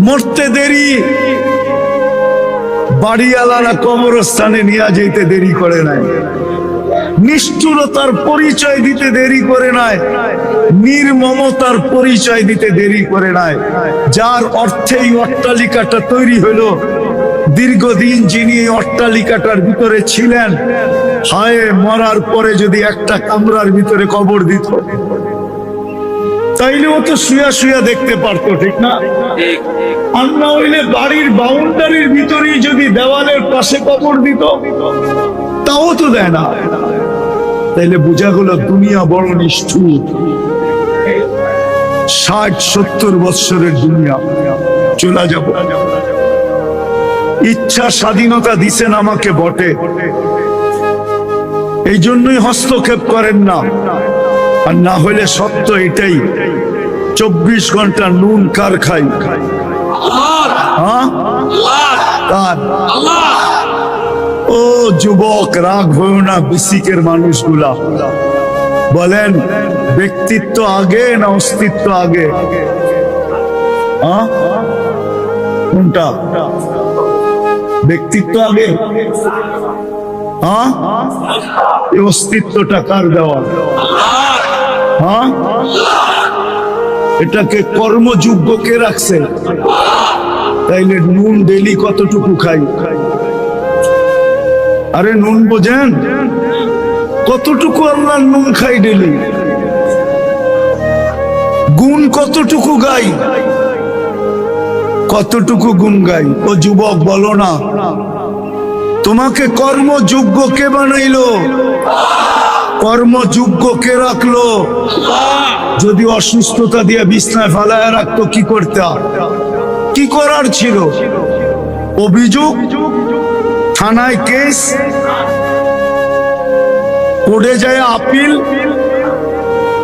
মরতে দেরি, বাড়িওয়ালারা কবরস্থানে নিয়ে যেতে দেরি করে নাই, নিষ্ঠুরতার পরিচয় দিতে দেরি করে নাই, নির্মমতার পরিচয় দিতে দেরি করে নাই। যার অর্থেই অট্টালিকাটা তৈরি হলো, দীর্ঘদিন যিনি এই অট্টালিকাটার ভিতরে ছিলেন, হায় মরার পরে যদি একটা কামরার ভিতরে কবর দিত তাইলে ও তো শুয়া শুয়া দেখতে পারতো, ঠিক না? আর না হইলে বাড়ির বাউন্ডারির ভিতরেই যদি দেওয়ালের পাশে কবর দিত, তাও তো দেয় না। তাইলে বোঝা গেল দুনিয়া বড় নিষ্ঠুর। 60-70 বৎসরের দুনিয়া চলে যাব। ইচ্ছা স্বাধীনতা দিছেন আমাকে বটে, এই জন্যই হস্তক্ষেপ করেন না। আর না হইলে সত্য এটাই, 24 ঘন্টা নুন কার খাই? ও যুবক, রাগ হয়েও না। বিসিকের মানুষগুলা বলেন ব্যক্তিত্ব আগে না অস্তিত্ব আগে? কোনটা? ব্যক্তিত্ব আগে? অস্তিত্বটা কার দেওয়া? এটাকে কর্মযোগ্য কে রাখছে? তাইলে নুন ডেলি কতটুকু খাই? আরে নুন বোঝেন কতটুকু আল্লাহর নুন খাই ডেলি? গুণ কতটুকু গাই? কতটুকু গুণ গাই? ও যুবক বলো না, তোমাকে কর্মযোগ্য কে বানাইলো? কর্মযোগ্য কে রাখলো? যদি অসুস্থতা দিয়ে বিছনায় ফালায় রাখতো কি করতে? কি করার ছিল? অভিযোগ, থানায় কেস, কোর্টে যায় আপিল,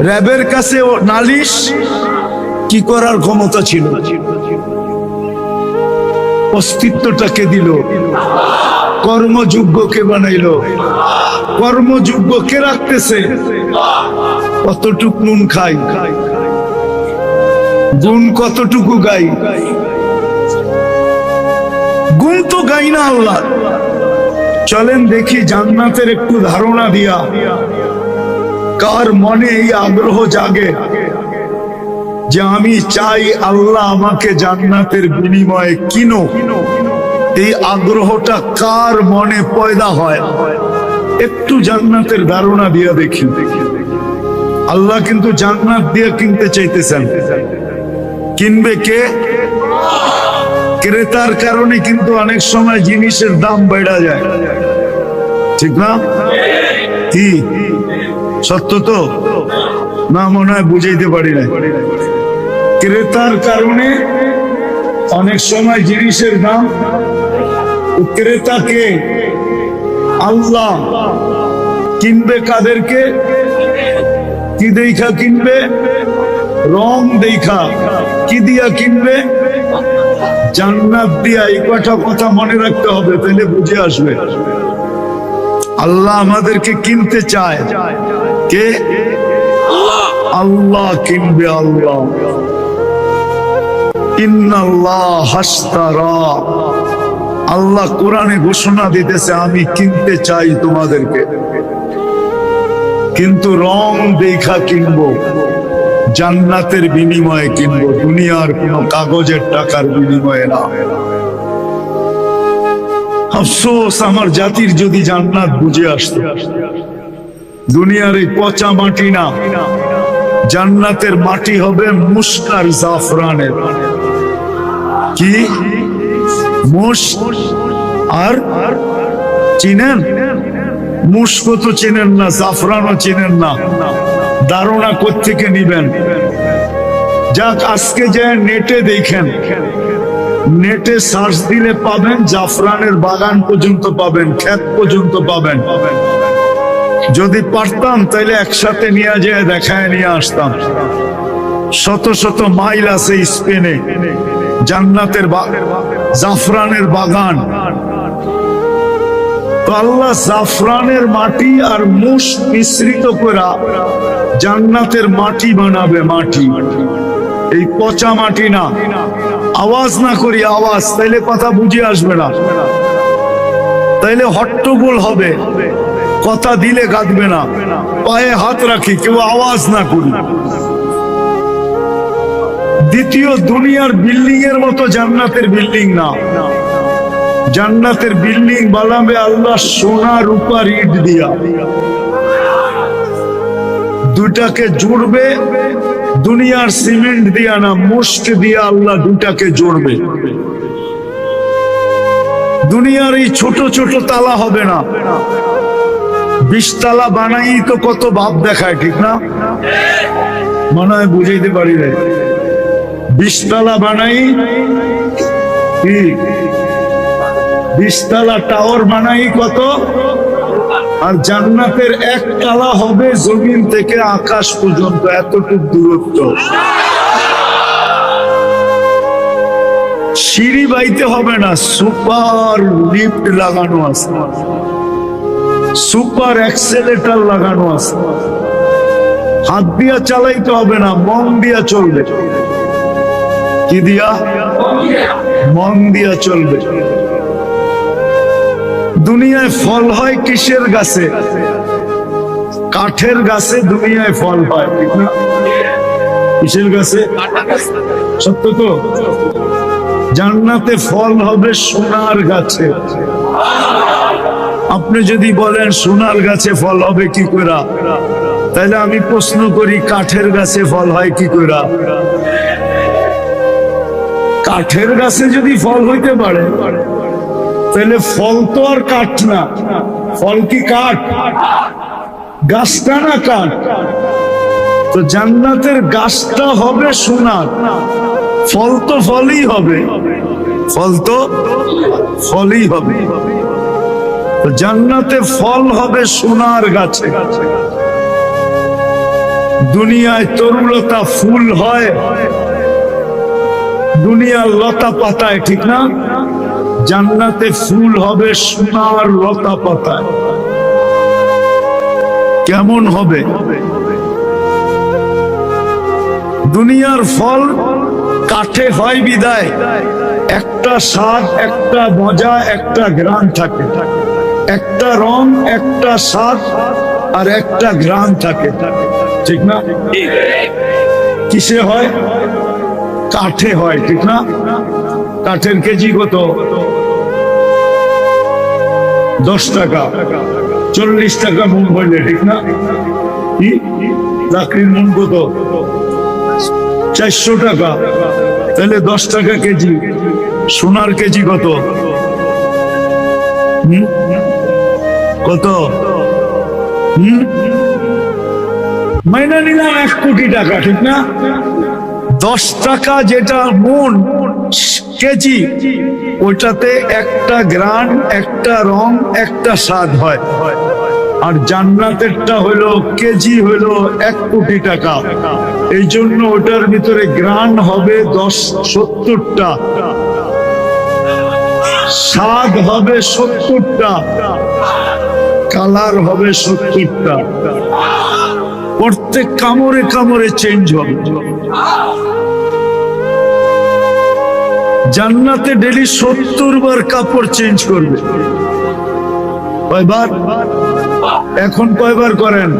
র্যাবের কাছে নালিশ, কি করার ক্ষমতা ছিল? অস্তিত্বটাকে দিল। কর্মযোগ্যকে বানাইলো। কর্মযোগ্য কে রাখতেছে? কতটুকু নুন খাই? গুণ কতটুকু গাই? গুণ তো গাই না আল্লাহ। চলেন দেখি জান্নাতের একটু ধারণা দিয়া কার মনে এই আগ্রহ জাগে যে আমি চাই আল্লাহ আমাকে জান্নাতের বিনিময়ে কিনো। এই আগ্রহটা কার মনে পয়দা হয়? একটু জান্নাতের ধারণা দিয়া দেখি। আল্লাহ কিন্তু জান্নাত দিয়ে কিনতে চাইতেছেন। কিনবে কে? ক্রেতার কারণে কিন্তু অনেক সময় জিনিসের দাম বেড়ে যায়, ঠিক না? কি সত্য তো না? মনে হয় বুঝাইতে পারি না। ক্রেতার কারণে অনেক সময় জিনিসের দাম। ক্রেতাকে আল্লাহ কিনবে কাদেরকে? কি দেখা কিনবে? রং দেখা। কি দিয়া কিনবে? জান্নাত দিয়া। এই কথা মনে রাখতে হবে, তাহলে বুঝে আসবে। আল্লাহ আমাদেরকে কিনতে চায়। কে? আল্লাহ কিনবে। আল্লাহ ইন্নাল্লাহ হাশতারা। আল্লাহ কোরআনে ঘোষণা দিতেছে আমি কিনতে চাই তোমাদেরকে, কিন্তু রং দেখা কিনবো, জান্নাতের বিনিময়ে কিনবো, দুনিয়ার কোন কাগজের টাকার বিনিময়ে না। আফসোস আমার জাতির যদি জান্নাত বুঝে আসতো। দুনিয়ার এই পচা মাটি না, জান্নাতের মাটি হবে মুশক আর জাফরানের। কি মুশক আর চিনেন? মুশক তো চিনেন না, জাফরানও চিনেন না, ধারণা কোত্থেকে নিবেন? যাক, আজকে যে নেটে দেখেন, নেটে সার্চ দিলে পাবেন জাফরানের বাগান পর্যন্ত পাবেন, ক্ষেত পর্যন্ত পাবেন। যদি পারতাম তাহলে একসাথে নিয়ে যেয়ে দেখায় নিয়ে আসতাম। শত শত মাইল আছে স্পেনে জান্নাতের জাফরানের বাগান। তো আল্লাহ জাফরানের মাটি আর মুশক মিশ্রিত করে জান্নাতের মাটি বানাবে। মাটি এই পচা মাটি না, আওয়াজ না করি, আওয়াজ, তাইলে কথা বুঝে আসবে না, তাইলে হট্টগোল হবে, কথা দিলে গাঁদবে না। পায়ে হাত রাখি, কেউ আওয়াজ না করি। দ্বিতীয়, দুনিয়ার বিল্ডিং এর মতো জান্নাতের বিল্ডিং না। জান্নাতের বিল্ডিং বানাবে আল্লাহ সোনা রূপার ইট দিয়া, দুটাকে জুড়বে, দুনিয়ার সিমেন্ট দিয়া না, মুষ্ট দিয়া আল্লাহ দুটাকে জুড়বে। দুনিয়ার এই ছোট ছোট তালা হবে না, 20 তালা বানাই তো কত ভাব দেখায়, ঠিক না? মনে হয় বুঝাইতে পারি রে। 20 তালা বানাই কি, 20 তালা টাওয়ার বানাই কত? আর জান্নাতের 1 তালা হবে জমিন থেকে আকাশ পর্যন্ত, এতটুকু দূরত্ব। সিঁড়ি বাইতে হবে না, সুপার লিফট লাগানো আছে, সুপার অ্যাক্সেলেটর লাগানো আছে। হাত দিয়া চালাইতে হবে না, মন দিয়া চলবে। কি দিয়া? মন দিয়া চলবে। দুনিয়ায় ফল হয় কিসের গাছে? কাঠের গাছে দুনিয়ায় ফল হয়, ঠিক না? কিসের গাছে? সত্য তো? জান্নাতে ফল হবে সোনার গাছে। আপনি যদি বলেন সোনার গাছে ফল হবে কি করে, তাহলে আমি প্রশ্ন করি কাঠের গাছে ফল হয় কি করে? কাঠের গাছে যদি ফল হইতে পারে, তাহলে ফল তো আর কাঠ না। ফল কি কাঠ? গাছটা না কাঠ? তো জান্নাতের গাছটা হবে সোনার, ফল তো ফলই হবে, ফল তো ফলই হবে। তো জান্নাতে ফল হবে সোনার গাছে। দুনিয়ায় তরুলতা ফুল হয়, দুনিয়ার লতা পাতায়, ঠিক না? জান্নাতে ফুল হবে সোনার লতা পাতায়। কেমন হবে? দুনিয়ার ফল কাঠে হয় বিদায় একটা স্বাদ, একটা মজা, একটা ঘ্রাণ থাকে, একটা রং, একটা স্বাদ আর একটা ঘ্রাণ থাকে, ঠিক না? কিসে হয়? কাঠে হয়, ঠিক না? কাঠের কেজি কত? 10 টাকা। 40 টাকা মন হইলে, ঠিক না? কি লাকড়ির মন কত? 400 টাকা। তাহলে 10 টাকা কেজি। সোনার কেজি কত? কত? মাইনা নিলাম 1 কোটি টাকা, ঠিক না? 10 টাকা যেটা মন কেজি, ওইটাতে একটা ঘ্রাণ, একটা রং, একটা স্বাদ হয়। আর জান্নাতেরটা হলো কেজি, হলো 1 কোটি টাকা। এই জন্য ওটার ভিতরে ঘ্রাণ হবে 70টা, স্বাদ হবে 70টা, কালার হবে 70টা। প্রত্যেক কামড়ে কামড়ে চেঞ্জ হবে। জান্নাতে ডেলি 70 বার কাপড় চেঞ্জ করবে। কয়বার? এখন কয়বার করেন?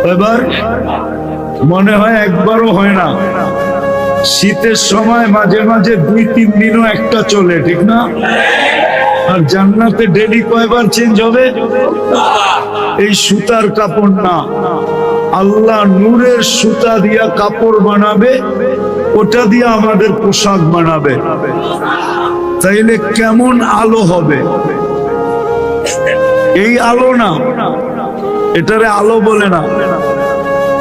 কয়বার? মনে হয় একবারও হয় না। শীতের সময় মাঝে মাঝে 2-3 দিনও একটা চলে, ঠিক না? আর জান্নাতে ডেলি কয়বার চেঞ্জ হবে? এই সুতার কাপড় না, আল্লাহ নূরের সুতা দিয়া কাপড় বানাবে, ওটা দিয়ে আমাদের পোশাক বানাবে। তাইলে কেমন আলো হবে? এই আলো না, এটারে আলো বলে না,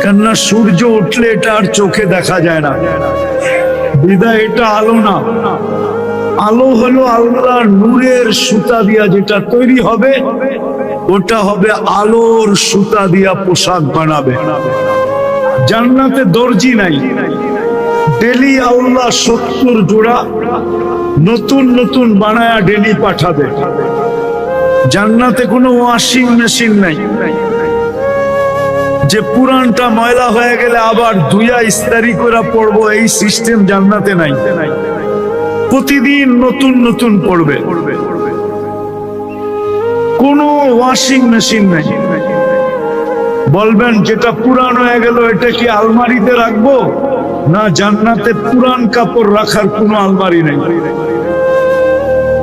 কেননা সূর্য উঠলে এটা আর চোখে দেখা যায় না, বিদায় এটা আলো না। আলো হলো আল্লাহ নূরের সুতা দিয়া যেটা তৈরি হবে, ওটা হবে আলোর সুতা দিয়া পোশাক বানাবে। জান্নাতে দর্জি নাই, ডেলি আল্লাহ 70 জোড়া নতুন নতুন বানায়া ডেলি পাঠাবে। জান্নাতে কোনো ওয়াশিং মেশিন নাই, যে পুরানটা ময়লা হয়ে গেলে আবার ধুইয়া ইস্তারি করে পড়বো, এই সিস্টেম জান্নাতে নাই। প্রতিদিন নতুন নতুন পড়বে, কোনো ওয়াশিং মেশিন নেই। বলবেন যেটা পুরান হয়ে গেল এটা কি আলমারিতে রাখবো? না, জান্নাতে পুরান কাপড় রাখার কোনো আলমারি নেই।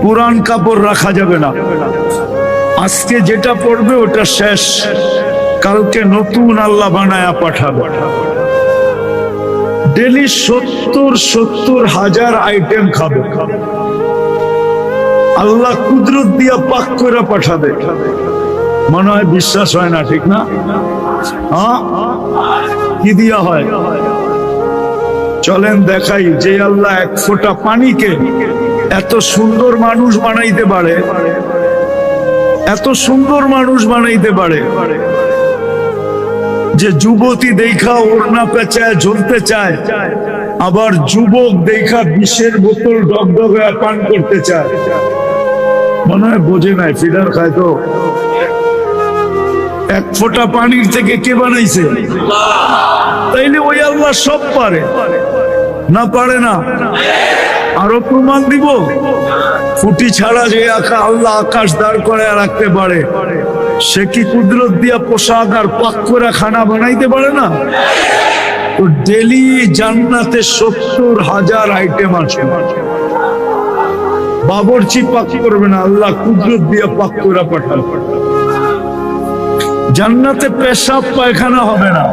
পুরান কাপড় রাখা যাবে না। আজকে যেটা পড়বে ওটা শেষ, কালকে নতুন আল্লাহ বানায়া পাঠাবে। ডেলি 70,000 আইটেম খাবে, আল্লাহ কুদরত দিয়া পাক করে পাঠাবে। মনে হয় বিশ্বাস হয় না, ঠিক না? হ্যাঁ, কি দিয়া হয়? চলেন দেখাই যে আল্লাহ এক ফোঁটা পানিকে এত সুন্দর মানুষ বানাইতে পারে, এত সুন্দর মানুষ বানাইতে পারে যে যুবতী দেখা ওড়না পেঁচায় ঝুলতে চায়, আবার যুবক দেখা বিষের বোতল ডগডগে পান করতে চায়। মনে হয় বোঝে নাই, ফিডার খায় তো। এক ফোঁটা পানির থেকে কে বানাইছে? তাইলে ওই আল্লাহ সব পারে না? পারে না? আরো প্রমাণ দিব। ফুটি ছাড়া যে আল্লাহ আকাশ দাঁড় করে রাখতে পারে, সে কি কুদরত দিয়া পোশাক আর পাক করে খানা বানাইতে পারে না? তো ডেলি জান্নাতে 70,000 আইটেম আছে। বাবরচি পাক করবে না, আল্লাহ কুদরত দিয়া পাক করে পাঠাবে। জান্নাতে পেশাব পায়খানা হবে না।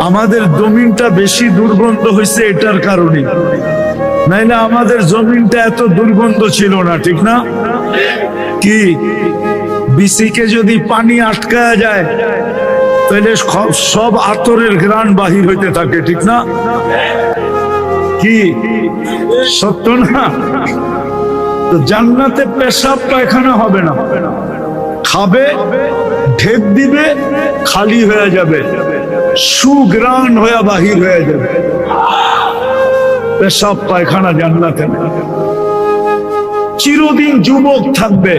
আমাদের জমিনটা বেশি দুর্গন্ধ হয়েছে এটার কারণে, নাইলে আমাদের জমিনটা এত দুর্গন্ধ ছিল না, ঠিক না? কি বিসিকে যদি পানি আটকায়া যায় তাহলে সব আতরের ঘ্রাণ বাহির হইতে থাকে, ঠিক না? কি সত্য না? তো জান্নাতে পেশাব পায়খানা হবে না, খাবে, ঢেক দিবে, খালি হয়ে যাবে, সুগ্রাণ হয়ে বাহির হয়ে যাবে। পেশাব পায়খানা জান্নাতে না। চিরদিন যুবক থাকবে।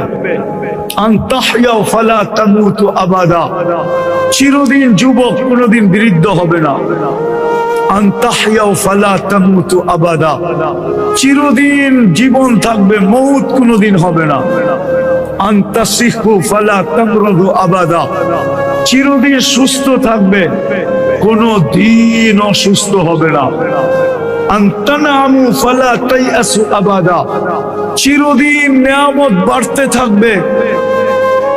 আনতাহইয়াও ফালা তামুতু আবাদা, চিরদিন যুবক, কোনদিন বৃদ্ধ হবে না। আনতাহইয়াও ফালা তামুতু আবাদা, চিরদিন জীবন থাকবে, মউত কোনদিন হবে না। আনতাসিহু ফালা তামরাদু আবাদা, চিরদিন সুস্থ থাকবে, কোনো দিন অসুস্থ হবে না। আনতানামু ফালা তাইয়াসু আবাদা, চিরদিন নিয়ামত বাড়তে থাকবে,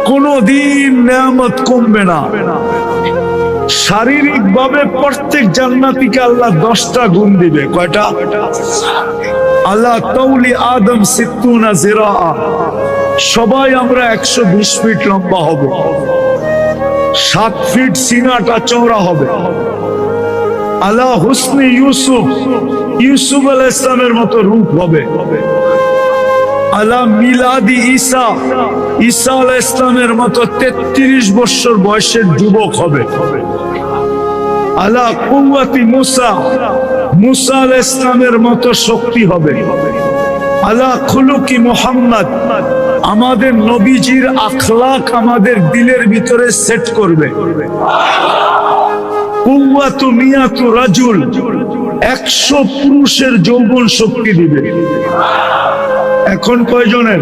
কোনো দিন নিয়ামত কমবে না। শারীরিক ভাবে প্রত্যেক জান্নাতীকে আল্লাহ 10টা গুণ দিবে। কয়টা? আল্লাহ তাউলি আদম 60 জিরা, সবাই আমরা 120 ফিট লম্বা হব, 7 ফিট সিনাটা চওড়া হবে। আলা হুসনি ইউসুফ, ইউসুফ আলাইহিস সালামের মতো রূপ হবে। আলা মিলাদি ঈসা, ঈসা আলাইহিস সালামের মতো 33 বছর বয়সের যুবক হবে। আলা কুওয়াতি মুসা, মুসা আলাইহিস সালামের মতো শক্তি হবে। আলা খুলুকি মুহাম্মদ, আমাদের নবীজির আখলাক আমাদের দিলের ভিতরে সেট করবে। কুওয়াতু মিয়াতু রাজুল, 100 পুরুষের যৌবন শক্তি দিবে। এখন কয়জনের?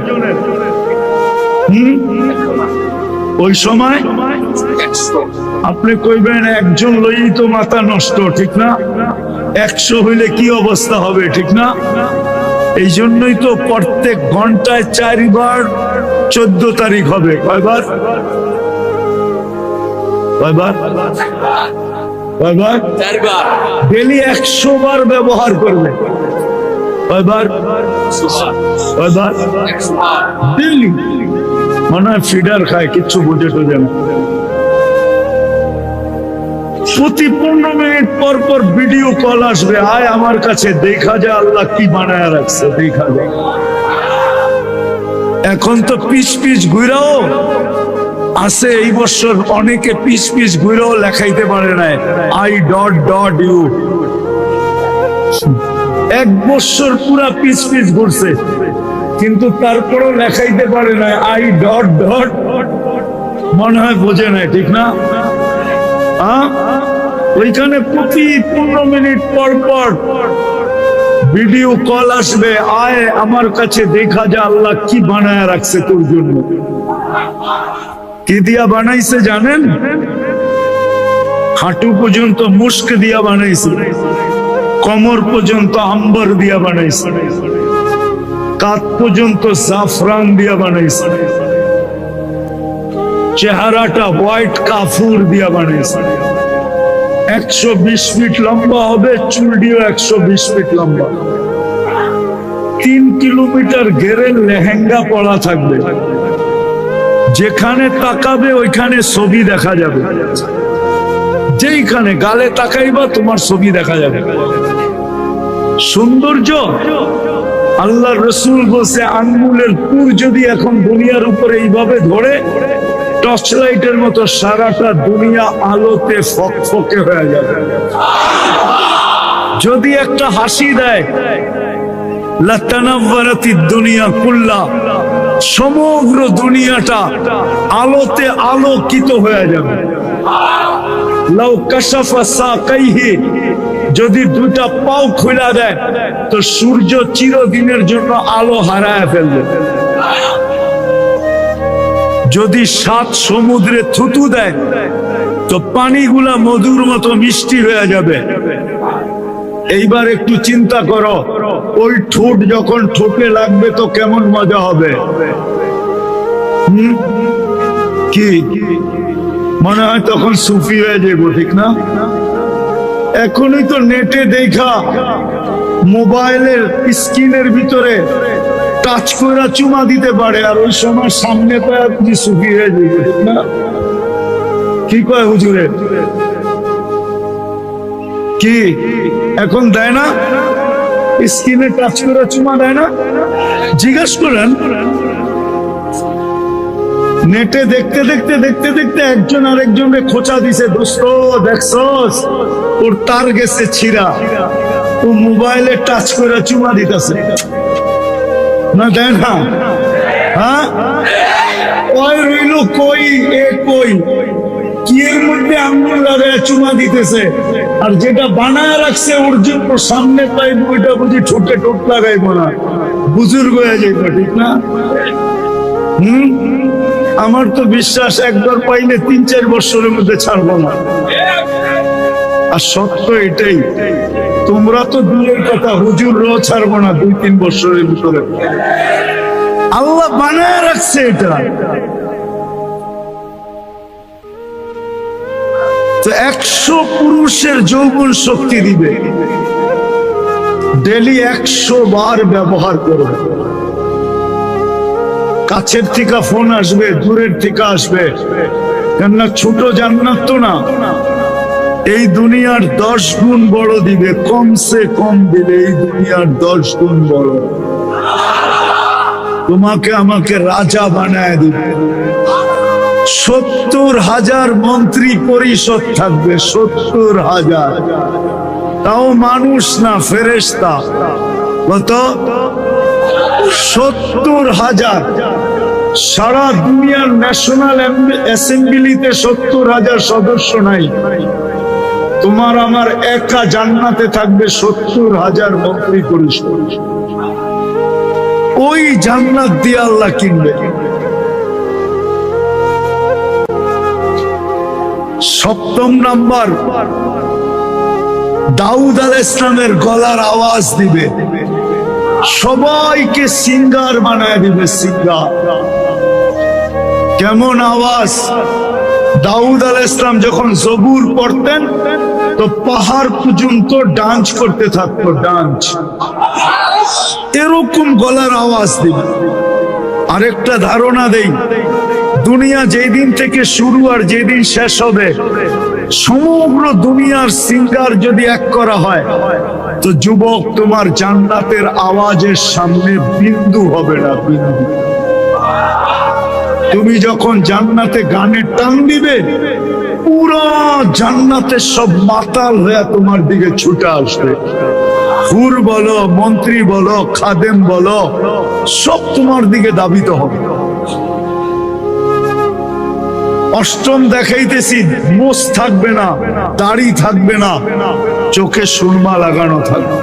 ওই সময় আপনি কইবেন একজন লই তো মাথা নষ্ট, ঠিক না? 100 হইলে কি অবস্থা হবে, ঠিক না? এই জন্যই তো প্রত্যেক ঘন্টায় 4 বার 14 তারিখ হবে। কয়বার? কয়বার? কয়বার? 4 বার। ডেলি 100 বার ব্যবহার করবে। কয়বার? কয়বার? ডেলি। মনে হয় ফিডার খায়, কিচ্ছু বুঝে তো জানে। প্রতি 15 মিনিট পর পর ভিডিও কল আসবে, আয় আমার কাছে, দেখা যায় আল্লাহ কি বানায় রাখছে, দেখা যায়। এখন তো পিস পিস ঘুরাও আছে, এই বছর অনেকে পিস পিস ঘুরাও লেখাইতে পারে না, I.U। 1 বছর পুরা পিস পিস ঘুরছে, কিন্তু তারপরও লেখাইতে পারে না I. মনে হয় বোঝে না, ঠিক না? ওইখানে প্রতি 15 মিনিট পর পর ভিডিও কল আসবে, আয় আমার কাছে দেখা যা আল্লাহ কি বানায় রাখছে তোর জন্য। কি দিয়া বানাইছে জানেন? হাঁটু পর্যন্ত মুস্ক দিয়া বানাইছে, কোমর পর্যন্ত আম্বর দিয়া বানাইছে, কাঁধ পর্যন্ত জাফরান দিয়া বানাইছে, চেহারাটা হোয়াইট কাফুর দিয়া বানাইছে। 120 ফিট লম্বা হবে, চুলটিও 120 ফিট লম্বা। 3 কিলোমিটার ঘেরের লেহেঙ্গা পরা থাকবে, যেখানে তাকাবে ওইখানে ছবি দেখা যাবে, যেইখানে গালে তাকাইবা তোমার ছবি দেখা যাবে। সৌন্দর্য আল্লাহ রসুল বলছে আঙ্গুলের পুর যদি এখন দুনিয়ার উপরে এইভাবে ধরে টর্চ লাইটের মতো সারাটা দুনিয়া আলোতে ফকফকে হয়ে যাবে। যদি একটা হাসি দেয় লাতানাওয়ারাতিদ দুনিয়া কুল্লা, সমগ্র দুনিয়াটা আলোতে আলোকিত হয়ে যাবে। লাউ কাশাফা সাকাইহি, যদি দুটা পাও খুলে দেয় তো সূর্য চিরদিনের জন্য আলো হারায় ফেলবে। যদি 7 সমুদ্রে থুতু দেয় তো পানিগুলা মধুর মতো মিষ্টি হয়ে যাবে। এইবার একটু চিন্তা করো, ওই ঠোঁট যখন ঠোঁটে লাগবে তো কেমন মজা হবে। কি মনে হয় তখন সুফি হয়ে যাবো, ঠিক না? এখনই তো নেটে দেখা মোবাইলের স্ক্রিনের ভিতরে টাচ করে চুমা দিতে পারে, আর ওই সময় সামনে তো আপনি সুফি হয়ে যাবে, ঠিক না? কি কয় হুজুরে? কি এখন দেয় না? স্ক্রিনে টাচ করে চুমা দেয় না? জিজ্ঞাসা করেন। নেটে দেখতে দেখতে দেখতে দেখতে একজন আরেকজনকে খোঁচা দিছে, দোস্ত দেখছস ওর তার গেছে ছিঁড়া, ও মোবাইলে টাচ করে চুমা দিতেছে না, দেয় না? হ্যাঁ, ওই রইল কই, এ কই কি এর মধ্যে আঙ্গুল লাগায় চুমা দিতেছে, আর যেটা বানায় রাখছে ওর জন্য সামনে পাইব ওইটা বুঝি ঠোঁটে ঠোঁট লাগাইব না, বুজুর্গ হয়ে যাইব, ঠিক না? আমার তো বিশ্বাস একবার পাইলে 3-4 বছরের মধ্যে ছাড়বো না। আর সত্য এটাই, তোমরা তো দূরের কথা, হুজুররাও ছাড়বো না 2-3 বছরের ভিতরে। আল্লাহ বানায় রাখছে এটা। তো 100 পুরুষের যৌবন শক্তি দিবে, ডেলি 100 বার ব্যবহার করবে। কাছের থেকে ফোন আসবে, দূরের থেকে আসবে, কেননা ছোট জান্নাত তো না, এই দুনিয়ার 10 গুণ বড় দিবে, কমসে কম দিলে এই দুনিয়ার 10 গুণ বড়। তোমাকে আমাকে রাজা বানায় দিবে। 70,000 মন্ত্রী পরিষদ থাকবে, 70,000, তাও মানুষ না, ফেরেশতা। কত? 70,000। সারা দুনিয়ার ন্যাশনাল অ্যাসেম্বলিতে 70,000 সদস্য নাই, তোমার আমার একা জান্নাতে থাকবে 70,000 মন্ত্রী পরিষদ। ওই জান্নাত দিয়ে আল্লাহ কিনবে। 7ম নাম্বার, দাউদ আলাইহিস সালামের গলার আওয়াজ দিবে, সবাইকে সিঙ্গার বানায় দিবে। সিঙ্গার কেমন আওয়াজ? দাউদ আলাইহিস সালাম যখন জবুর পড়তেন তো পাহাড় পর্যন্ত ডান্স করতে থাকতো, ডান্স, এরকম গলার আওয়াজ দিবে। আরেকটা ধারণা দেই, দুনিয়া যেই দিন থেকে শুরু আর যেদিন শেষ হবে, সমগ্র দুনিয়ার সিঙ্গার যদি এক করা হয় তো যুবক, তোমার জান্নাতের আওয়াজের সামনে বিন্দু হবে না, বিন্দু। তুমি যখন জান্নাতে গানের টান দিবে, পুরো জান্নাতের সব মাতাল হয়ে তোমার দিকে ছুটে আসবে। হুর বলো, মন্ত্রী বলো, খাদেম বলো, সব তোমার দিকে দাবিত হবে। অষ্টম দেখাইতেছি, মোষ থাকবে না, দাড়ি থাকবে না, চোখে সুরমা লাগানো থাকবে।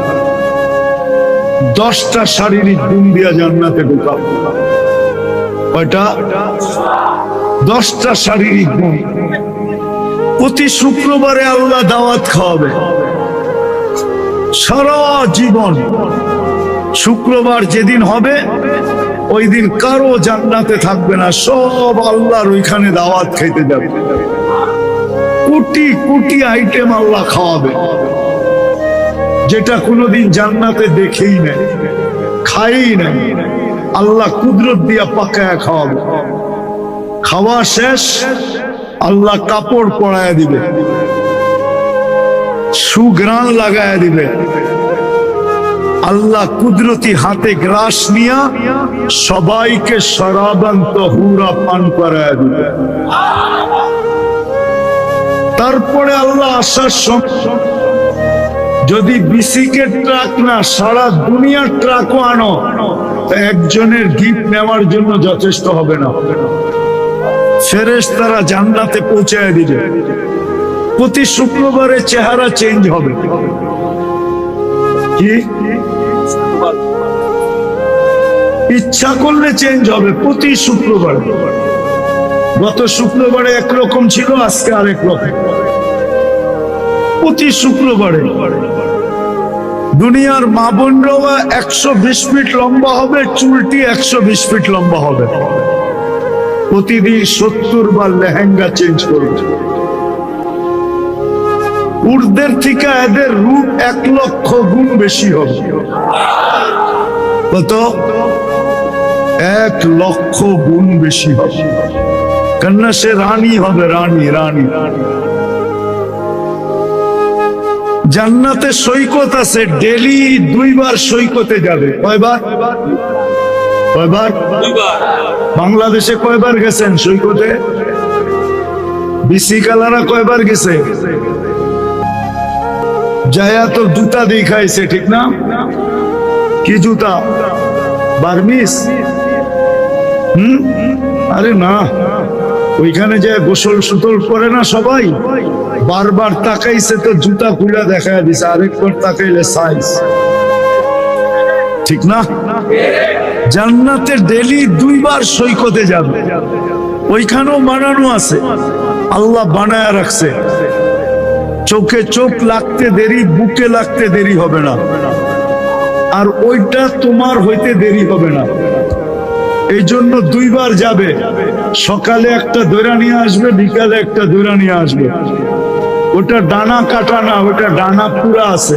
10টা শারীরিক গুণ দিয়া জান্নাতে ঢুকাবো। কয়টা? 10টা শারীরিক গুণ। প্রতি শুক্রবারে আল্লাহ দাওয়াত খাওয়াবে সারা জীবন। শুক্রবার যেদিন হবে ওই দিন কারো জান্নাতে থাকবে না, সব আল্লাহর ওইখানে দাওয়াত খাইতে যাবে। কোটি কোটি আইটেম আল্লাহ খাওয়াবে, যেটা কোনোদিন জান্নাতে দেখেই নাই, খাই নাই। আল্লাহ কুদরত দিয়া পাকায়া খাওয়াবে। খাওয়া শেষ, আল্লাহ কাপড় পরায়া দিবে, সুঘ্রাণ লাগায়া দিবে। আল্লাহ কুদরতি হাতে গ্লাস নিয়া সবাইকে শরাবান তাহুরা পান করায়া দিবে। তারপরে আল্লাহ আসার সময় যদি বিসিকের ট্রাক না, সারা দুনিয়ার ট্রাকও আনো, একজনের গিফট নেওয়ার জন্য যথেষ্ট হবে না। ফেরেশতারা জান্নাতে পৌঁছায় দিবে। প্রতি শুক্রবারে চেহারা চেঞ্জ হবে। কি ইচ্ছা করলে চেঞ্জ হবে প্রতি শুক্রবারে। গত শুক্রবারে একরকম ছিল, আজকে আরেক রকম। প্রতি শুক্রবারে দুনিয়ার মা বোনরা 120 ফিট লম্বা হবে, চুলটি 120 ফিট লম্বা হবে। প্রতিদিন 70 বার লেহেঙ্গা চেঞ্জ করবে। পুরুষদের থেকে এদের রূপ 1 লক্ষ গুণ বেশি হবে। কত? 1 লক্ষ গুণ বেশি হবে। কেননা সে রানী হবে, রানী রানী। জান্নাতে সৈকত আছে, ডেলি 2 বার সৈকতে যাবে। কয়বার? কয়বার? 2 বার। বাংলাদেশে কয়বার গেছেন সৈকতে? বিসি কালারা কয়বার গেছে? যায়া তো জুতা দেখাইছে, ঠিক না? কি জুতা? বার্মিস? আরে না, ওইখানে যে গোসল সুতল করে না সবাই, বারবার তাকাইছে তো জুতা খুলে দেখায় দিছে, আরেকবার তাকাইলে সাইজ, ঠিক না? জান্নাতে ডেলি 2 বার সৈকতে যাবে। ওইখানেও বানানো আছে, আল্লাহ বানায় রাখছে। চোখে চোখ লাগতে দেরি, বুকে লাগতে দেরি হবে না, আর ওইটা তোমার হইতে দেরি হবে না। এই জন্য 2 বার যাবে। সকালে একটা দৈরা নিয়ে আসবে, বিকালে একটা দৈরা নিয়ে আসবে। ওটা ডানা কাটা না, ওটা ডানা পুরা আছে।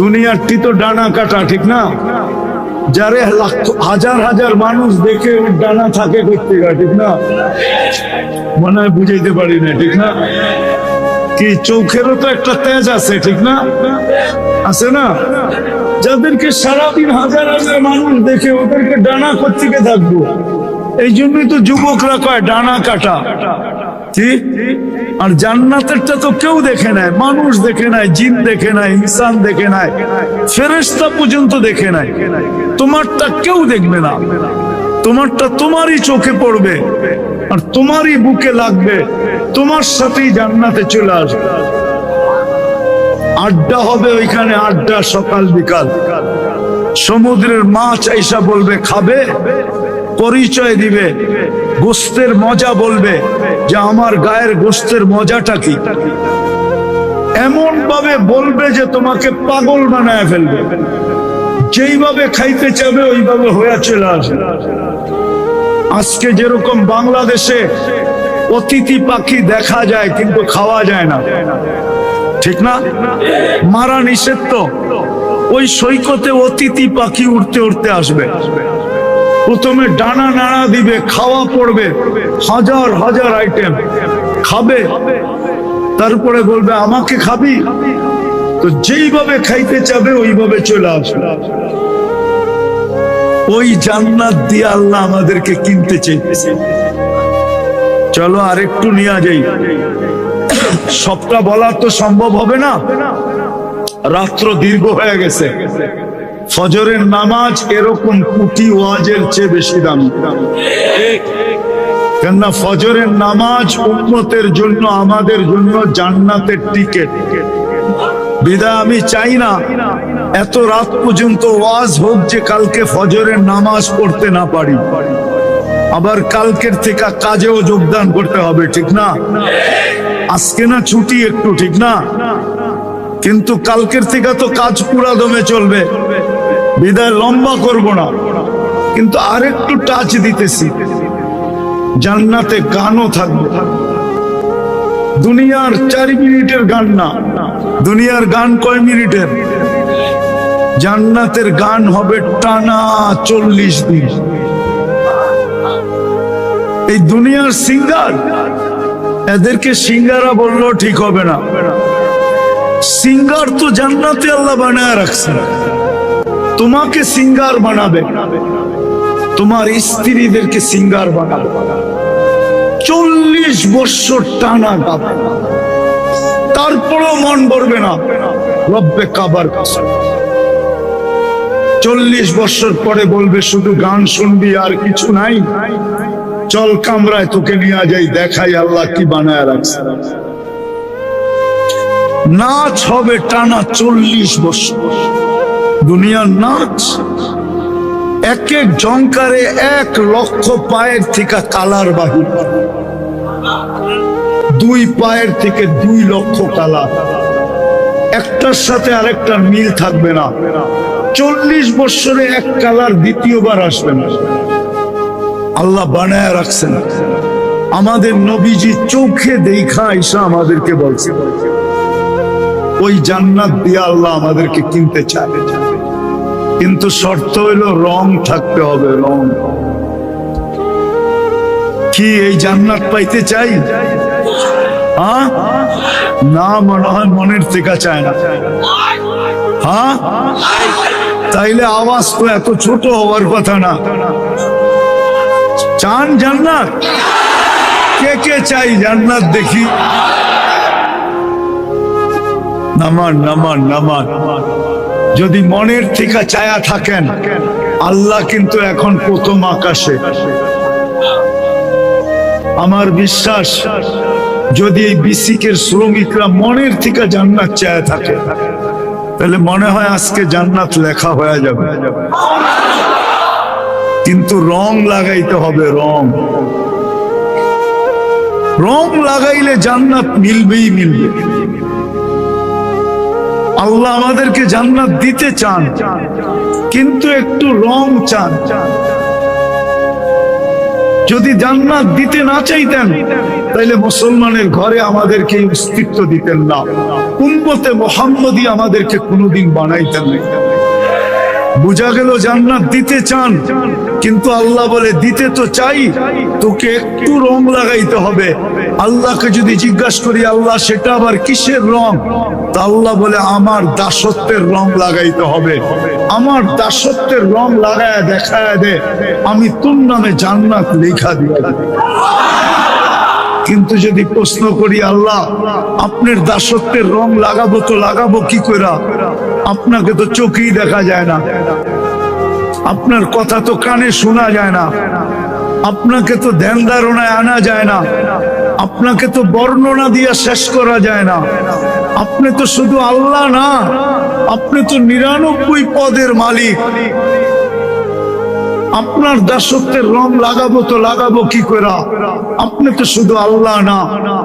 দুনিয়ারটি তো ডানা কাটা, ঠিক না? যারে হাজার হাজার মানুষ দেখে ওর ডানা থাকে করতে গা, ঠিক না? মনে হয় বুঝাইতে পারি না, ঠিক না? কি চোখেরও তো একটা তেজ আছে, ঠিক না? আছে না? যাদেরকে সারাদিন হাজার হাজার মানুষ দেখে, ওদেরকে ডানা কোত্থেকে থাকবো? এই জন্যই তো যুবকরা কয় ডানা কাটা। ঠিক? আর জান্নাতেরটা তো কেউ দেখে নাই, মানুষ দেখে নাই, জিন দেখে নাই, ইনসান দেখে নাই, ফেরেশতা পর্যন্ত দেখে নাই। তোমারটা কেউ দেখবে না, তোমারটা তোমারই চোখে পড়বে আর তোমারই বুকে লাগবে, তোমার সাথেই জান্নাতে চলে আসবে। আড্ডা হবে ওইখানে, আড্ডা সকাল বিকাল। সমুদ্রের মাছ আইসা বলবে খাবে, পরিচয় দিবে, গোস্তের মজা বলবে যে আমার গায়ের গোস্তের মজাটা কি। এমন ভাবে বলবে যে তোমাকে পাগল বানায় ফেলবে। যেইভাবে খাইতে চাবে ওইভাবে হয়ে চলে আসবে। আজকে যেরকম বাংলাদেশে অতিথি পাখি দেখা যায় কিন্তু খাওয়া যায় না, ঠিক না? মারা নিষেধ তো। ওই সৈকতে অতিথি পাখি উড়তে উড়তে আসবে, প্রথমে ডানা নাড়া দিবে, খাওয়া পড়বে, হাজার হাজার আইটেম খাবে, তারপরে বলবে আমাকে খাবি, তো যেইভাবে খাইতে চাবে ওইভাবে চলে আসবে। ওই জান্নাত দিয়ে আল্লাহ আমাদেরকে কিনতে চাইতেছে। চলো আরেকটু নিয়ে যাই। সবটা বলা তো সম্ভব হবে না, রাত্র দীর্ঘ হয়ে গেছে। ফজরের নামাজ এরকম কোটি ওয়াজের চেয়ে বেশি দামি। কেননা ফজরের নামাজ উম্মতের জন্য, আমাদের জন্য জান্নাতের টিকিট। বিধায় আমি চাই না এত রাত পর্যন্ত ওয়াজ হোক যে কালকে ফজরের নামাজ পড়তে না পারি, আবার কালকের থেকে কাজেও যোগদান করতে হবে, ঠিক না? আজকে না ছুটি একটু, ঠিক না? কিন্তু কালকের থেকে তো কাজ পুরা দমে চলবে, বিদায় লম্বা করব না। কিন্তু আরেকটু টাচ দিতেছি, জান্নাতে গানও থাকবে। দুনিয়ার 4 মিনিটের গান না, দুনিয়ার গান কয় মিনিটের? জান্নাতের গান হবে টানা 40 দিন। এই দুনিয়ার সিঙ্গার, এদেরকে সিঙ্গারা বললেও ঠিক হবে না। সিঙ্গার তো জান্নাতে আল্লাহ বানায় রাখছে। তোমাকে সিঙ্গার বানাবে, তোমার স্ত্রীদেরকে সিঙ্গার বানাবে। 40 বছর টানা গাবে, তারপরও মন ভরবে না রব্বে কাবার কাছে। 40 বছর পরে বলবে শুধু গান শুনবি আর কিছু নাই, চল কামরায় তোকে নিয়ে যাই, দেখাই আল্লাহ কি বানায় রাখছে। নাচ হবে টানা 40 বছর, দুনিয়ার নাচ। এক এক জঙ্কারে 1 লক্ষ পায়ের থেকে কালার বাহির, 2 পায়ের থেকে 2 লক্ষ কালার, একটার সাথে আরেকটার মিল থাকবে না। 40 বছরে 1 কালার দ্বিতীয়বার আসবে না। আল্লাহ বানায় রাখছেন। আমাদের নবীজি চোখে দেখা ঈসা আমাদেরকে বলছে, ওই জান্নাত দিয়ে আল্লাহ আমাদেরকে কিনতে চায়, কিন্তু শর্ত হইল রং থাকতে হবে। রং কি এই জান্নাত পাইতে চাই? হ্যাঁ না, মনে হয় মনের থেকে চায় না। হ্যাঁ তাইলে আওয়াজ তো এত ছোট হওয়ার কথা না। চান জান্নাত? কে কে চাই জান্নাত? দেখি নামান নামান নামান। যদি মনের থেকে চায়া থাকেন, আল্লাহ কিন্তু এখন প্রথম আকাশে। আমার বিশ্বাস যদি এই বিসিকের শ্রমিকরা মনের থেকে জান্নাত চায়া থাকে, তাহলে মনে হয় আজকে জান্নাত লেখা হয়ে যাবে। কিন্তু রং লাগাইতে হবে। রং রং লাগাইলে জান্নাত মিলবেই মিলবে। আল্লাহ আমাদেরকে জান্নাত দিতে চান, কিন্তু একটু রং চান। যদি জান্নাত দিতে না চাইতেন, তাহলে মুসলমানের ঘরে আমাদেরকে অস্তিত্ব দিতেন না, উম্মতে মুহাম্মদী আমাদেরকে কোনোদিন বানাইতেন না। বুঝা গেল জান্নাত দিতে চান, কিন্তু আল্লাহ বলে দিতে তো চাই, তোকে একটু রং লাগাইতে হবে। আল্লাহকে যদি জিজ্ঞাসা করি, আল্লাহ সেটা আবার কিসের রং? তা আল্লাহ বলে আমার দাসত্বের রং লাগাইতে হবে। আমার দাসত্বের রং লাগায় দেখায় দে, আমি তোর নামে জান্নাত লেখা দিয়ে। কিন্তু যদি প্রশ্ন করি, আল্লাহ আপনার দাসত্বের রং লাগাবো তো লাগাবো কি করে? আপনাকে তো চোখেই দেখা যায় না, আপনার কথা তো কানে শোনা যায় না, আপনাকে তো ধ্যান ধারণায় আনা যায় না, আপনাকে তো বর্ণনা দিয়ে শেষ করা যায় না। আপনি তো শুধু আল্লাহ না, আপনি তো 99 পদের মালিক। আপনার দাসত্বের রং লাগাবো তো লাগাবো কি করে? আপনি তো শুধু আল্লাহ না,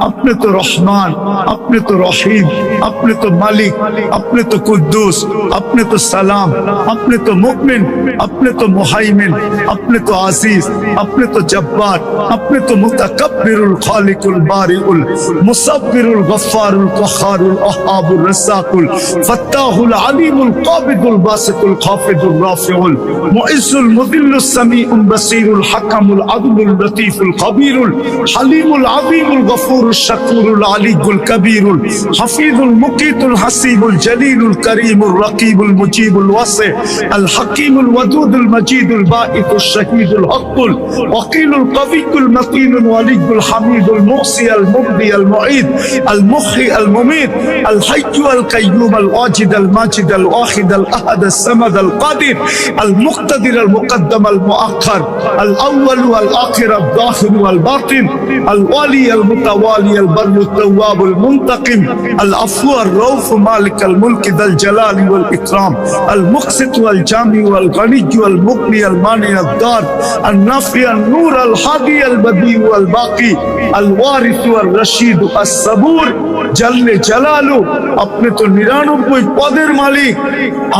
আপনি তো রহমান, আপনি তো রহিম, আপনি তো মালিক, আপনি তো কুদ্দুস, আপনি তো সালাম, আপনি তো মুমিন, আপনি তো মুহাইমিন, আপনি তো আজিজ, আপনি তো জব্বার, আপনি তো মুতাকাব্বিরুল খালিকুল বারিউল মুসাব্বিরুল গফফারুল কহারুল ওয়াহাবুর রাসাকুল ফাত্তাহুল আলিমুল কাবিদুল বাসিতুল খাফিদুর রাফিউল মুইজ্জুল মুদিল্লুস সামিউল বাসীরুল হাকামুল আদলুল লতীফুল খবীরুল হালিমুল আযীমুল গফুরুশ শাকুরুল আলিয়ুল কবীরুল হাফিজুল মুকিতুল হাসিবুল জলিলুল করিমুর রকিবুল মুজিবুল ওয়াসি আল হাকিমুল ওয়াদুদুল মজিদুল বাঈতুশ শাহীদুল হকুল ওয়াকিলুল কবিয়ুল মতিনুল ওয়ালিয়ুল হামিদুল মুহসি আল মুবদি আল মুঈদ আল মুহয়ি আল মুমীত আল হাইয়্যু আল কাইয়্যুম আল ওয়াজিদ আল মাজিদ আল ওয়াহিদ আল আহাদ আস সামাদ আল কাদির আল মুক্তাদির আল মুকদ্দাম المقدم المؤخر الأول والآخر الظاهر والباطن الوالي المتوالي البر التواب المنتقم العفو الرؤوف مالك الملك ذا الجلال والإكرام المقسط والجامع والغني والمغني المانع الدار النافع النور الهادي البديع والباقي الوارث والرشيد الصبور جل جلاله আপনি তো 99 পদের মালিক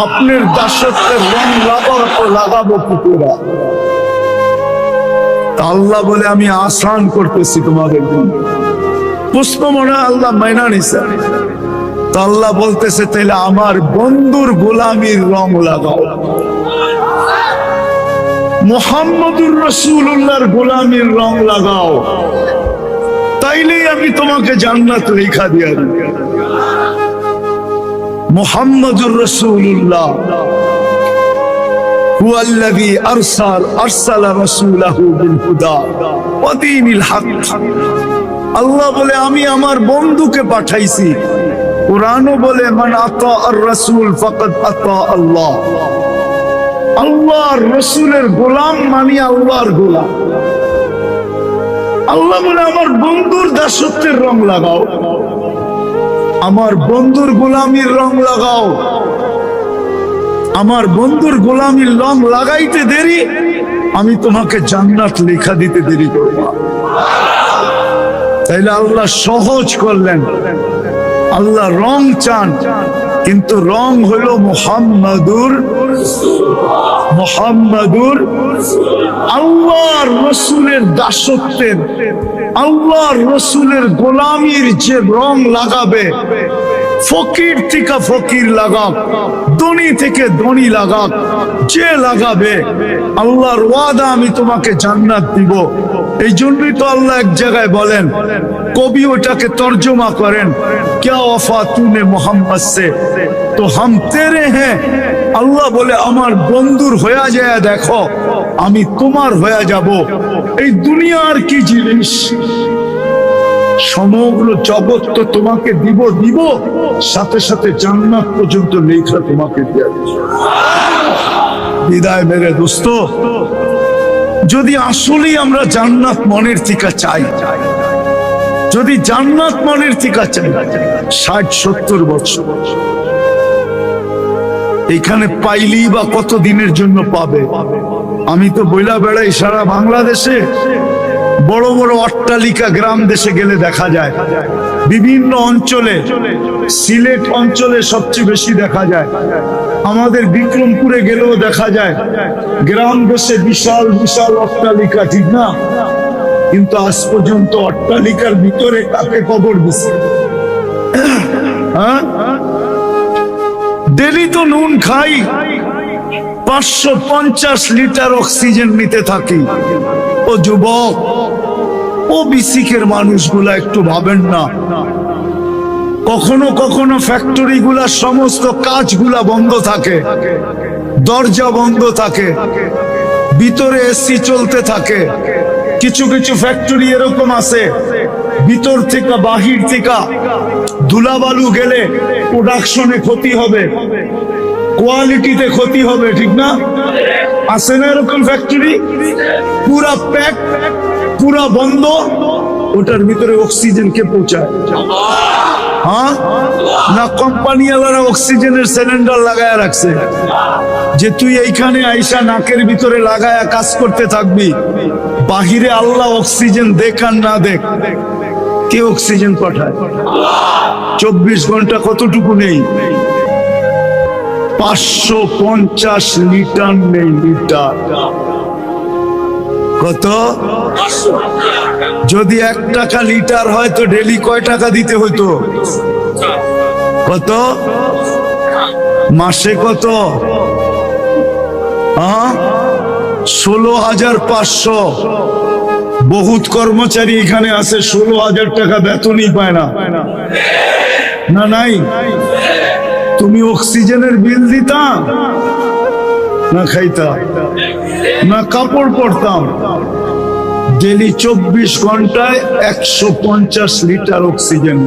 আপনার দাসত্বের রং লাগাবো পুকুরা আল্লাহ বলে আমি আসান করতেছি তোমাদের জন্য পুষ্প মনে আল্লাহ মাইনা নিছে তো আল্লাহ বলতেছে তাহলে আমার বন্ধুর গোলামির রং লাগাও মুহাম্মদুর রাসূলুল্লাহর গোলামির রং লাগাও তাইলেই আমি তোমাকে জান্নাত লেখা দিয়া দিব মুহাম্মদুর রাসূলুল্লাহ هو الذي أرسل رسوله بالهدى ودين الحق আল্লাহ বলে আমি আমার বন্ধুকে পাঠাইছি কুরআনও বলে মান আতা আর রাসূল ফাকাদ আতা আল্লাহ আল্লাহর রাসূলের গোলাম মানে আল্লাহর গোলাম আল্লাহ বলে আমার বন্ধুর দাসত্বের রং লাগাও আমার বন্ধুর গোলামির রং লাগাও আমার বন্ধুর গোলামির রং লাগাইতে দেরি আমি তোমাকে জান্নাত লেখা দিতে দেরি করব তাইলে আল্লাহ সহজ করলেন আল্লাহ রং চান কিন্তু রং হলো মুহাম্মাদুর আল্লাহর রাসূলের দাসত্বের আল্লাহর রাসূলের গোলামির যে রং লাগাবে ফকির থেকে ফকির লাগাক ধনী থেকে ধনী লাগাক যে লাগাবে আল্লাহর ওয়াদা আমি তোমাকে জান্নাত দিব এই জন্যই তো আল্লাহ এক জায়গায় বলেন কবি ওটাকে তর্জমা করেন क्या वफा तूने मोहम्मद से तो हम तेरे हैं আল্লাহ বলে আমার বন্ধুর হয়ে যায় দেখো আমি তোমার হয়ে যাব এই দুনিয়ার কি জিনিস সমগ্র জগৎ তো তোমাকে দিব সাথে সাথে জান্নাত পর্যন্ত লেখা তোমাকে দেয়া বিদায় মেরে দোস্ত যদি আসলেই আমরা জান্নাত মনের থেকে চাই যদি জান্নাত মনের থেকে চাই 60-70 বছর এখানে পাইলেই বা কত দিনের জন্য পাবে আমি তো বইলা বেড়াই সারা বাংলাদেশে বড় বড় অট্টালিকা গ্রাম দেশে গেলে দেখা যায় বিভিন্ন অঞ্চলে সিলেট অঞ্চলে সবচেয়ে বেশি দেখা যায় আমাদের বিক্রমপুরে গেলেও দেখা যায় গ্রাম দেশে বিশাল বিশাল অট্টালিকা ঠিক না কিন্তু আজ পর্যন্ত অট্টালিকার ভিতরে কাকে কবর দিছে হ্যাঁ ডেলি তো নুন খাই 550 লিটার অক্সিজেন নিতে থাকি ও যুবক ও বিসিকের মানুষগুলা একটু ভাবেন না কখনো কখনো ফ্যাক্টরি গুলা সমস্ত কাজগুলা বন্ধ থাকে দরজা বন্ধ থাকে ভিতরে এসি চলতে থাকে কিছু কিছু ফ্যাক্টরি এরকম আছে ভিতর থেকে বাহির থেকে ধুলাবালু গেলে প্রোডাকশনে ক্ষতি হবে কোয়ালিটিতে ক্ষতি হবে ঠিক না আছে না এরকম ফ্যাক্টরি পুরা প্যাক পুরা বন্ধ ওটার ভিতরে অক্সিজেন কে পৌঁছায় হ্যাঁ না কোম্পানি ওয়ালারা অক্সিজেনের সিলিন্ডার লাগায়া রাখছে যে তুই এইখানে আইসা নাকের ভিতরে লাগায়া কাজ করতে থাকবি বাহিরে আল্লাহ অক্সিজেন দেখ আর না দেখ কে অক্সিজেন পাঠায় 24 ঘন্টা কতটুকু নেই 550 লিটার নেই লিটার কত যদি 1 টাকা লিটার হয় তো ডেলি কয় টাকা দিতে হইতো কত মাসে কত 16,500 বহুত কর্মচারী এখানে আছে 16,000 টাকা বেতনই পায় না না নাই তুমি অক্সিজেনের বিল দিতা না খাইতা না কাপড় পরতাম ডেলি 24 ঘন্টায় 150 লিটার অক্সিজেন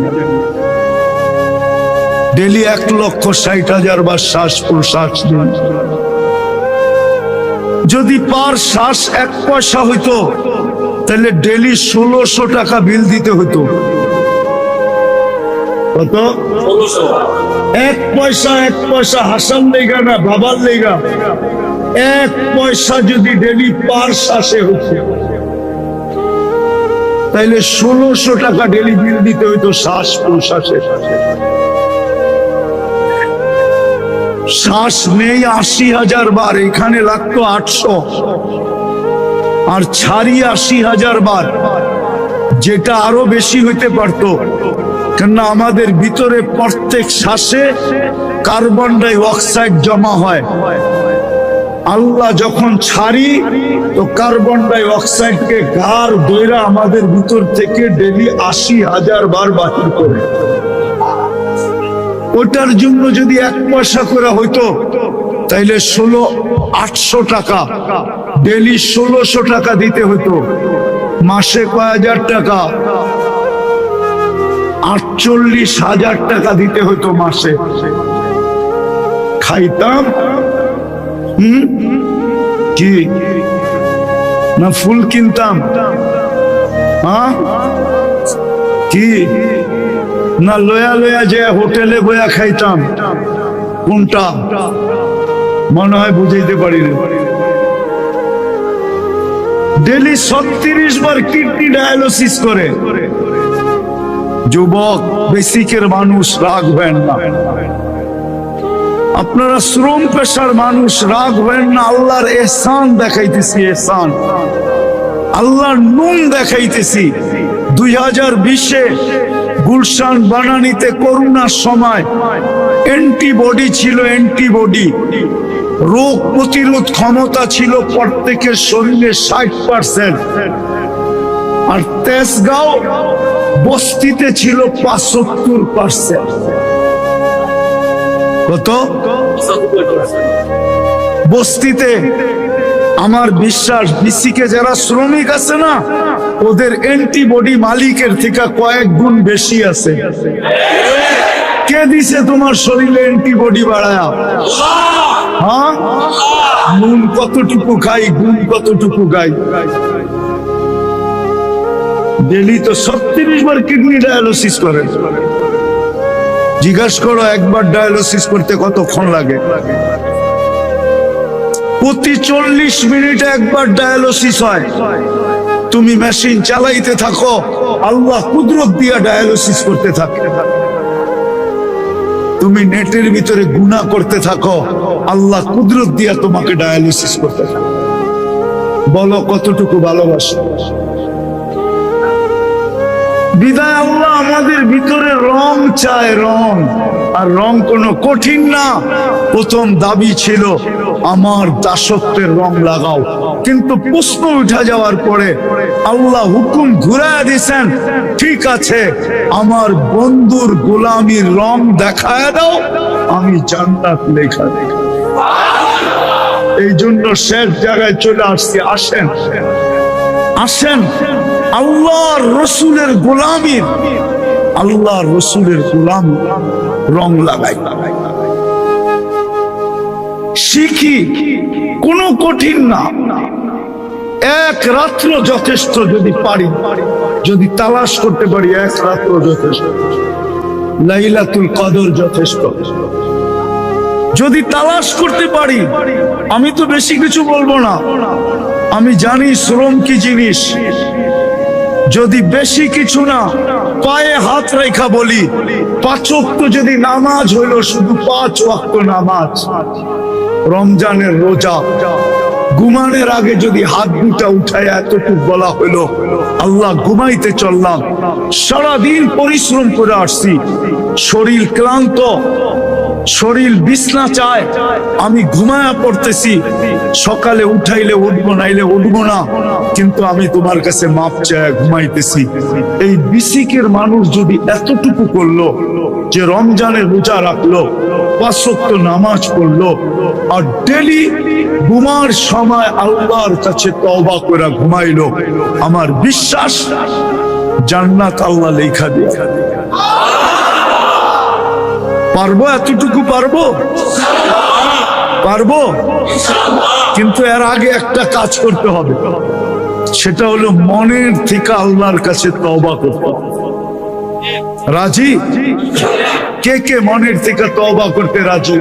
ডেলি 1,60,000 বার শ্বাস প্রশ্বাস দিন যদি পার শ্বাস 1 পয়সা হইতো তাহলে ডেলি 1600 টাকা বিল দিতে হতো। কত? 1 পয়সা 1 পয়সা হাসান লেগা না বাবার লেগা, 1 পয়সা যদি ডেলি পার শ্বাসে হতো তাইলে 1600 টাকা ডেলি বিল দিতে হইতো শ্বাস প্রশ্বাসে। শ্বাস নেই 80,000 বার, এখানে লাগতো 800, আর ছাড়ি 80,000 বার, যেটা আরো বেশি হইতে পারতো, কেননা আমাদের ভিতরে প্রত্যেক শ্বাসে কার্বন ডাই অক্সাইড জমা হয়। আল্লাহ যখন ছাড়ি তো কার্বন ডাই অক্সাইডকে গার দইরা আমাদের ভিতর থেকে ডেলি 80,000 বার বাহির করে। ওটার জন্য যদি 1 পয়সা করে হইতো তাইলে 800 টাকা ডেলি 1600 টাকা দিতে হতো। মাসে কয় হাজার টাকা? 48,000 টাকা দিতে হতো মাসে। খাইতাম কি না ফুল কিনতাম? হ্যাঁ কি না লয়া লয়া যে হোটেলে বয়া খাইতাম? কোনটা? মনে হয় বুঝাইতে পারি না। ডেলি 36 বার কিডনি ডায়ালিসিস করে। যুবক, বেসিকের মানুষ রাখবেন না, আপনারা শ্রম পেশার মানুষ রাখবেন না। আল্লাহর এহসান দেখাইতেছি, এহসান আল্লাহর নুন দেখাইতেছি। 2020-এ গুলশান বানানিতে করোনার সময় অ্যান্টিবডি ছিল, অ্যান্টিবডি রোগ প্রতিরোধ ক্ষমতা ছিল প্রত্যেকের শরীরে 60%, আর তেজগাঁও বস্তিতে ছিল 75%। কত? বস্তিতে। আমার বিশ্বাস বিসিকে যারা শ্রমিক আছে না, ওদের অ্যান্টিবডি মালিকের থেকে কয়েক গুণ বেশি আছে। কে দিছে তোমার শরীরে অ্যান্টিবডি বাড়ায়া? হ্যাঁ, নুন কতটুকু খাই, গুণ কতটুকু গাই। ডেলি তো 36 বার কিডনি ডায়ালিসিস করে। জিজ্ঞাসা করো একবার ডায়ালিসিস করতে কতক্ষণ লাগে? প্রতি 40 মিনিটে একবার ডায়ালিসিস হয়। তুমি মেশিন চালাইতে থাকো, আল্লাহ কুদরত দিয়া ডায়ালিসিস করতে থাকে। তুমি নেটের ভিতরে গুনাহ করতে থাকো, আল্লাহ কুদরত দিয়া তোমাকে ডায়ালিসিস করতে থাকে। বলো কতটুকু ভালোবাসো? বিদায় আল্লাহ আমাদের ভিতরে রং চায়, রং। আর রং কোনো কঠিন না। প্রথম দাবি ছিল আমার দাসত্বের রং লাগাও, কিন্তু প্রশ্ন উঠা যাওয়ার পরে আল্লাহ হুকুম ঘুরায় দিয়েছেন, ঠিক আছে আমার বন্ধুর গোলামির রং দেখায় দাও, আমি জান্নাত লেখা দেব। এই জন্য শেষ জায়গায় চলে আসছি। আসেন আসেন আল্লাহর রসুলের গোলামির, আল্লাহর রসুলের গোলাম রং লাগাই, শিখি। কোনো কঠিন না, এক রাত্র যথেষ্ট। যদি পারি, যদি তালাশ করতে পারি, এক রাত্র যথেষ্ট। লাইলাতুল কদর যথেষ্ট যদি তালাশ করতে পারি। আমি তো বেশি কিছু বলবো না, আমি জানি শ্রম কি জিনিস। যদি বেশি কিছু না, পায়ে হাত রেখা বলি, 5 ওয়াক্ত যদি নামাজ হইলো, শুধু 5 ওয়াক্ত নামাজ, রমজানের রোজা, ঘুমানোর আগে যদি হাত দুটা উঠায় এতটুকু বলা হইলো, আল্লাহ ঘুমাইতে চললাম, সারাদিন পরিশ্রম করে আসছি, শরীর ক্লান্ত, শরীর বিছনা চায়, আমি ঘুমায়া পড়তেছি, সকালে উঠাইলে উঠবো, নাইলে উঠবো না, কিন্তু আমি তোমার কাছে মাপ চায় ঘুমাইতেছি। এই বিসিকের মানুষ যদি এতটুকু করলো যে রমজানের রোজা রাখলো, 5 ওয়াক্ত নামাজ পড়লো, আর ডেলি ঘুমার সময় আল্লাহর কাছে তওবা করে ঘুমাইলো, আমার বিশ্বাস জান্নাত আল্লাহ লেখা দিয়ে। পারবো? এতটুকু পারবো? পারবো, কিন্তু এর আগে একটা কাজ করতে হবে, সেটা হলো মনের থেকে আল্লাহর কাছে তওবা করতে হবে। রাজি? কে কে মনের থেকে তওবা করতে রাজি?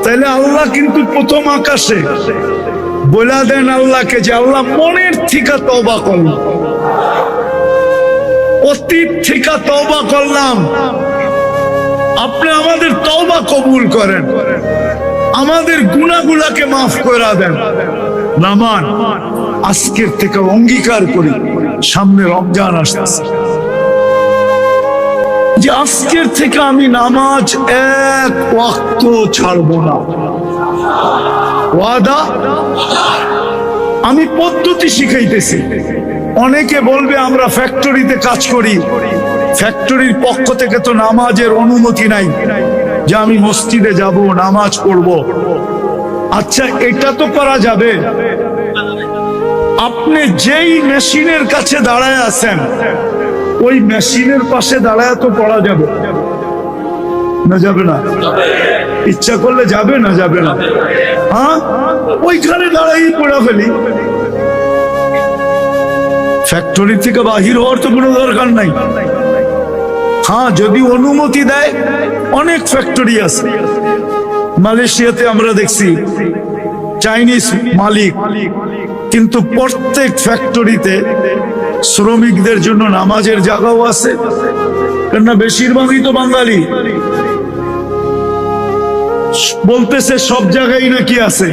তাহলে আল্লাহ কিন্তু প্রথম আকাশে বলে দেন আল্লাহকে যে আল্লাহ মনের থেকে তওবা করলাম, অতীত থেকে তওবা করলাম, আপনি আমাদের তওবা কবুল করেন, আমাদের গুনাহগুলোকে মাফ করে দেন। নামান আজকের থেকে অঙ্গীকার করি, সামনে রমজান আসছে, যে আজকের থেকে আমি নামাজ এক ওয়াক্ত ছাড়বো না। ওয়াদা। আমি পদ্ধতি শিখাইতেছি। অনেকে বলবে আমরা ফ্যাক্টরিতে কাজ করি, ফ্যাক্টরির পক্ষ থেকে তো নামাজের অনুমতি নাই যে আমি মসজিদে যাব নামাজ পড়ব। আচ্ছা, এটা তো করা যাবে। আপনি যেই মেশিনের কাছে দাঁড়ায় আছেন ওই মেশিনের পাশে দাঁড়ায় তো পড়া যাবে না? যাবে না? ইচ্ছা করলে যাবে না? যাবে না? হ্যাঁ, ওইখানে দাঁড়াই পড়া ফেলি। ফ্যাক্টরি থেকে বাহির হওয়ার তো কোনো দরকার নাই। হ্যাঁ, যদি অনুমতি দেয়, অনেক ফ্যাক্টরি আছে। মালয়েশিয়াতে আমরা দেখছি চাইনিজ মালিক, কিন্তু প্রত্যেক ফ্যাক্টরিতে শ্রমিকদের জন্য নামাজের জায়গাও আছে, কেননা বেশিরভাগই তো বাঙালি। বলতেছে সব জায়গায় নাকি আছে।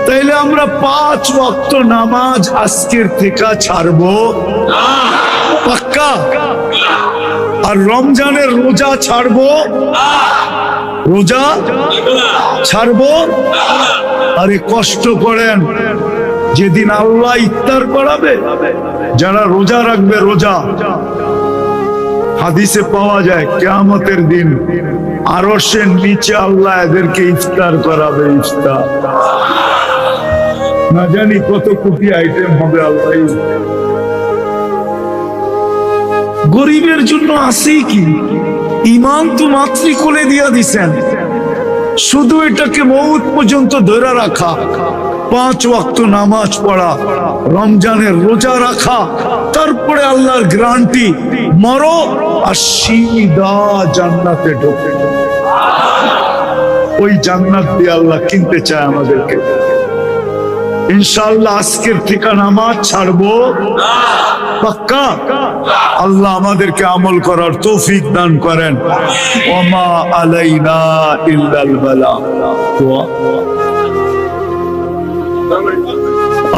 তাইলে আমরা 5 ওয়াক্ত নামাজ আজকের থেকে ছাড়বো, পাক্কা? আর রমজানের রোজা ছাড়বো, রোজা ছাড়বো। আরে কষ্ট করেন, যেদিন আল্লাহ ইফতার করাবে, যারা রোজা রাখবে, রোজা হাদিসে পাওয়া যায় কিয়ামতের দিন আরশের নিচে আল্লাহ এদেরকে ইফতার করাবে। ইফতার না জানি কত কোটি আইটেম হবে। আল্লাহ গরিবের জন্য আসি কি? ইমান তো মাতৃকোলে দিয়া দিছেন, শুধু এটাকে মউত পর্যন্ত ধরে রাখা, 5 ওয়াক্ত নামাজ পড়া, রমজানের রোজা রাখা, তারপরে আল্লাহর গ্যারান্টি মরো আর সিধা জান্নাতে ঢোকে। ওই জান্নাত দিয়ে আল্লাহ কিনতে চায় আমাদেরকে। ইনশাআল্লাহ আজকের থেকে নামাজ ছাড়বো, পাক্কা? আল্লাহ আমাদেরকে আমল করার তৌফিক দান করেন। ওমা আলাইনা ইল্লাল বালা।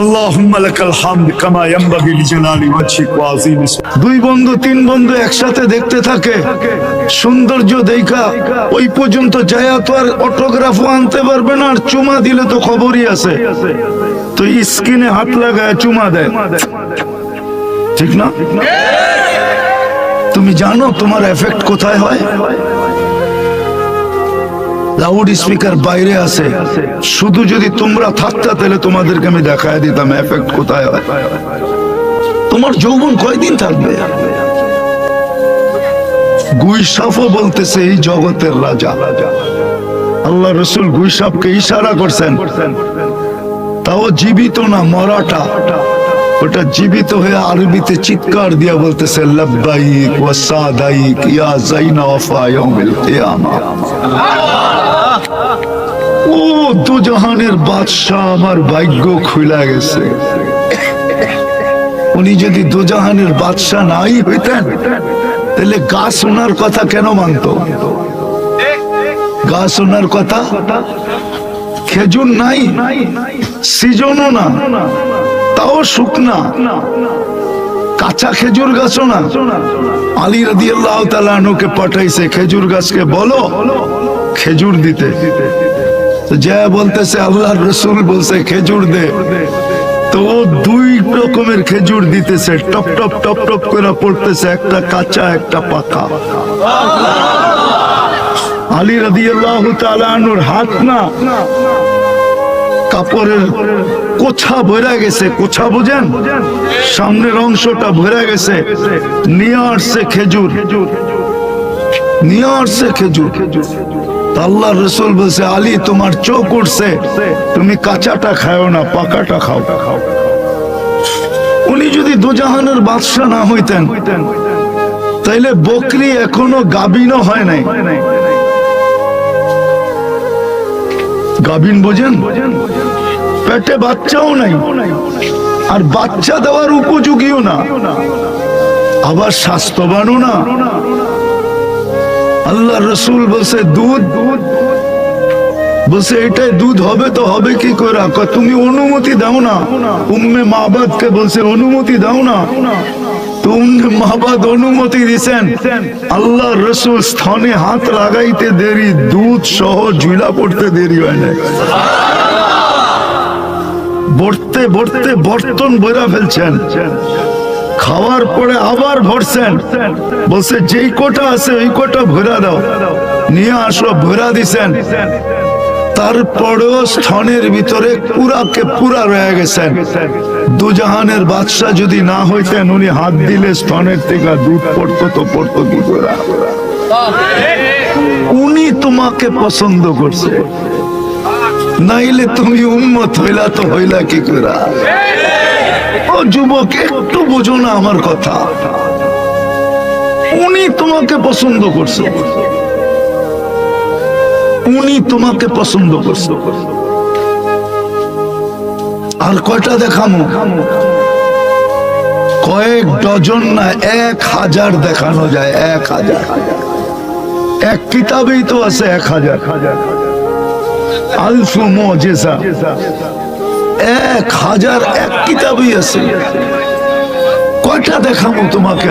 আল্লাহুম্মা লাকাল হামদ কামা ইয়ানবাগি লিজালালি ওয়াজহিক ওয়া আযীম। দুই বন্ধু, 3 বন্ধু একসাথে দেখতে থাকে, সৌন্দর্য দেখা ওই পর্যন্ত যায় তো আর অটোগ্রাফও আনতে পারবে না, আর চুমা দিলে তো খবরই আছে, তো স্কিনে হাত লাগায় চুমা দেয়, ঠিক না? তুমি জানো তোমার এফেক্ট কোথায় হয়? লাউড স্পিকার বাইরে আছে, শুধু যদি তোমরা থাকতা তাহলে তোমাদেরকে আমি দেখায় দিতাম এফেক্ট কোথায় হয়। তোমার যৌবন কয়দিন থাকবে? গুইসাফও বলতেছে এই জগতের রাজা। আল্লাহ রসুল গুইসাফকে ইশারা করছেন, তাও জীবিত না, মরাটা। ওটা জীবিত হয়ে আরবিতে চিৎকার দিয়া বলতেছে লব্বাইক ওয়া সাদাইক ইয়া যাইনা ওয়াফা ইয়াউমিল কিয়ামা। ও দুজাহানের বাদশা, আমার ভাগ্য খুলে গেছে। উনি যদি দুজাহানের বাদশা নাই হইতেন তাহলে গাছ ওনার কথা কেন মানত? গাছ ওনার কথা, খেজুর নাই, সিজনও না, তাও শুকনা, কাঁচা খেজুর গাছও না। আলী রাদিয়াল্লাহু তাআলা আনহুকে পাঠাইছে খেজুর গাছকে বলো খেজুর দিতে। যা বলতেছে আল্লাহর রাসূল বলছে খেজুর দে, তো ও 2 রকমের খেজুর দিতেছে, টপ টপ টপ টপ করে পড়তেছে, একটা কাঁচা একটা পাকা। আলী রাদিয়াল্লাহু তাআলা আনহুর হাত না কাপড়ের কোছা ভরে গেছে, কোছা বুঝেন, সামনের অংশটা ভরে গেছে। নিয়ে আসছে খেজুর, নিয়ে আসছে খেজুর। আল্লাহ রসুল বলছে, আলী তোমার চোখ উঠছে, তুমি কাঁচাটা খাও না, পাকাটা খাও। উনি যদি দুজাহানের বাদশা না হইতেন তাইলে বকরি এখনো গাবিনও হয় নাই। গাবিন বোঝেন? পেটে বাচ্চাও নাই, আর বাচ্চা দেওয়ার উপযোগীও না, আবার স্বাস্থ্যবানও না। আল্লাহ রসুল বলছে দুধ, বলছে এটাই দুধ হবে তো হবে কি করে? তুমি অনুমতি দাও না। উম্মে মাবাদকে বলছে অনুমতি দাও না, তো উম্মে মাবাদ অনুমতি দিছেন। আল্লাহ রসুল স্থানে হাত লাগাইতে দেরি, দুধ সহ ঝুলা পড়তে দেরি হয় না। ভরতে ভরতে বর্তন ভরা ফেলছেন, খাওয়ার পরে আবার ভরছেন। বলছে যেই কোটা আছে ওই কোটা ভরা দাও, নিয়ে আসো, ভরা দিছেন। তারপরেও স্থনের ভিতরে পুরাকে পুরা রয়ে গেছেন। দুজাহানের বাদশা যদি না হইতেন, উনি হাত দিলে স্থনের থেকে দুধ পড়তো তো পড়তো কি করে? উনি তোমাকে পছন্দ করছে, নাইলে তুমি উম্মত হইলা তো হইলা কি করে? ও যুবক, একটু বোঝো না আমার কথা। উনি তোমাকে পছন্দ করছে, উনি তোমাকে পছন্দ করছে। আর কয়টা দেখামো? কয়েক ডজন না, 1000 দেখানো যায়। 1000 এক কিতাবেই তো আছে 1000। আলফু মুজিজা 1000 এক কিতাবেই আছে। কয়টা দেখাবো তোমাকে?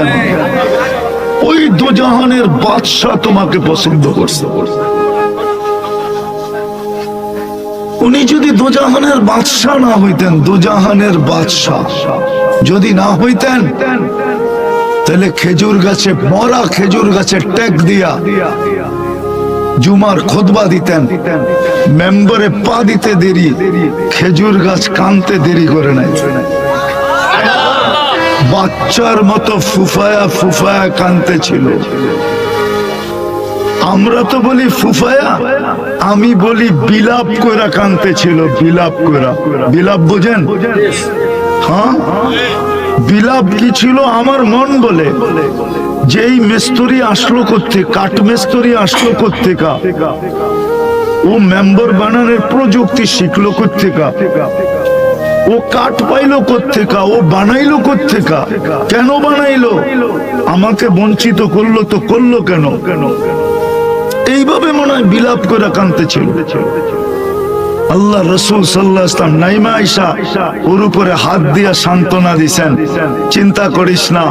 ওই দুজাহানের বাদশা তোমাকে পছন্দ করছে। উনি যদি দুজাহানের বাদশা না হইতেন, দুজাহানের বাদশা যদি না হইতেন, তাহলে খেজুর গাছে, মরা খেজুর গাছে টেক দিয়া জুমার খুতবা দিতেন। মেম্বারে পা দিতে দেরি, খেজুর গাছ কানতে দেরি করে নাই। বাচ্চার মতো ফুফায়া ফুফায়া কানতে ছিল। আমরা তো বলি ফুফায়া, আমি বলি বিলাপ কইরা কানতে ছিল। বিলাপ কইরা, বিলাপ বোঝেন? হ্যাঁ, বিলাপ কি ছিল? আমার মন বলে যেই মিস্ত্রি আসলো করতে, কাঠ মিস্ত্রি আসলো কোত্থেকা, ও মেম্বার বানানোর প্রযুক্তি শিখলো কোত্থেকা, ও কাঠ পাইলো কোত্থেকা, ও বানাইলো কোত্থেকা, কেন বানাইলো? আমাকে বঞ্চিত করলো তো করলো কেন? এইভাবে মনে হয় বিলাপ করে কানতে ছিল। আল্লাহ রসুল সাল্লাল্লাহু আলাইহি ওয়াসাল্লাম নাইমা আয়েশা ওর উপরে হাত দিয়া সান্ত্বনা দিছেন, চিন্তা করিস না,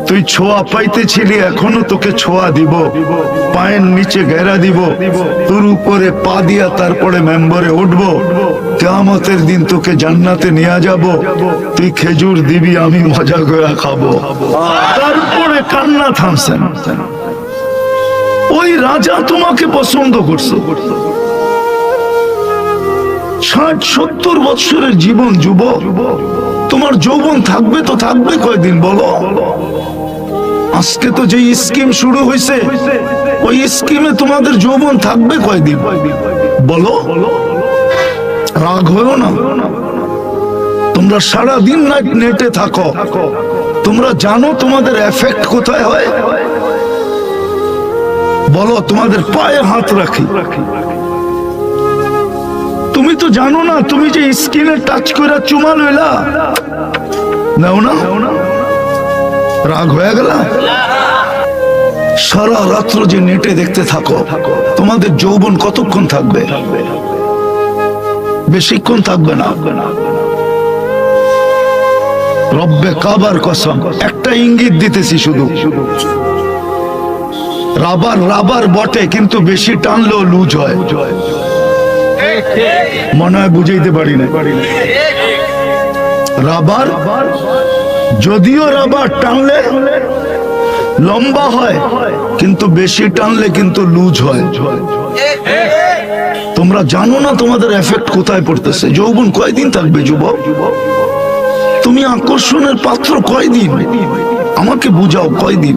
তুই ছোঁয়া পাইতেছিলি, এখনো তোকে ছোঁয়া দিব, পায়ের নিচে ঘেরা দিব, তোর উপরে পা দিয়া তারপরে মেম্বরে উঠবো, কিয়ামতের দিন তোকে জান্নাতে নিয়ে যাব, তুই খেজুর দিবি, আমি মজা করে খাবো। তারপরে কান্না থামছেন। ওই রাজা তোমাকে পছন্দ করছে। 60-70 বছরের জীবন, যুবক, তোমার যৌবন থাকবে তো থাকবে কয়দিন বলো? আজকে তো যে স্কিম শুরু হয়েছে, ওই স্কিমে তোমাদের যৌবন থাকবে কয়দিন বলো? রাগ হয়েও না। তোমরা সারা দিন নেটে থাকো, তোমরা জানো তোমাদের এফেক্ট কোথায় হয়? বলো, তোমাদের পায়ে হাত রাখি, তুমি তো জানো না, তুমি যে স্কিনে টাচ করে চুমা লইলা, নাও না, রাগ হয়ে গেল? সারা রাত্র যে নেটে দেখতে থাকো, তোমাদের যৌবন কতক্ষণ থাকবে? বেশিক্ষণ থাকবে না। রব্বে কাবার কসম, একটা ইঙ্গিত দিতেছি শুধু, রাবার রাবার বটে, কিন্তু বেশি টানলেও লুজ হয়। মনে হয় বুঝাইতে পারি না। রাবার যদিও রাবার টানলে লম্বা হয়, কিন্তু বেশি টানলে কিন্তু লুজ হয়। তোমরা জানো না তোমাদের এফেক্ট কোথায় পড়তেছে। যৌবন কয়দিন থাকবে যুবক? তুমি আকর্ষণের পাত্র কয়দিন? আমাকে বুঝাও কয়দিন?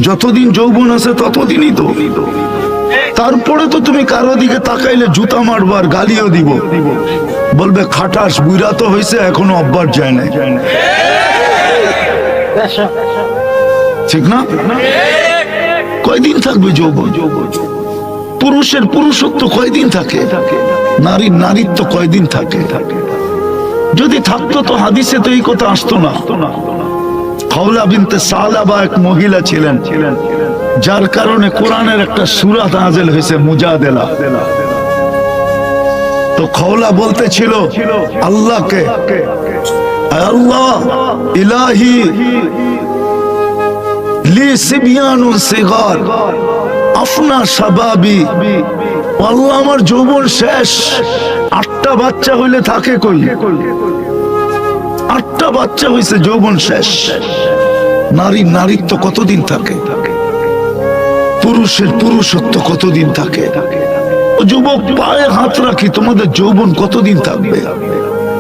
যতদিন যৌবন আছে ততদিনই তো। তারপরে তো তুমি কারো দিকে তাকাইলে জুতা মারবো আর গালিও দিব, বলবে খাটাস, বুইরা তো হয়েছে এখনো অভ্যাস যায় না। ঠিক না? কয়দিন থাকবে যৌবন? পুরুষের পুরুষত্ব কয়দিন থাকে? নারীর নারীত্ব কয়দিন থাকে? যদি থাকতো তো হাদিসে তো এই কথা আসতো না। খাওলা বিনতে সালাবা এক মহিলা ছিলেন, যার কারণে কোরআনের একটা সূরা নাযিল হয়েছে, মুজাদেলা। তো খাওলা বলতেছিল আল্লাহকে, আল্লাহ ইলাহি লি সিবিয়ানুন সিগার আফনা শাবাবি, আল্লাহ আমার যৌবন শেষ, 8টা বাচ্চা হইলে থাকে কই? 8টা বাচ্চা হইছে, যৌবন শেষ। নারীর নারীত্ব কতদিন থাকে? পুরুষের পুরুষত্ব কতদিন থাকে? যুবক, পায়ে হাত রাখি, তোমাদের যৌবন কতদিন থাকবে?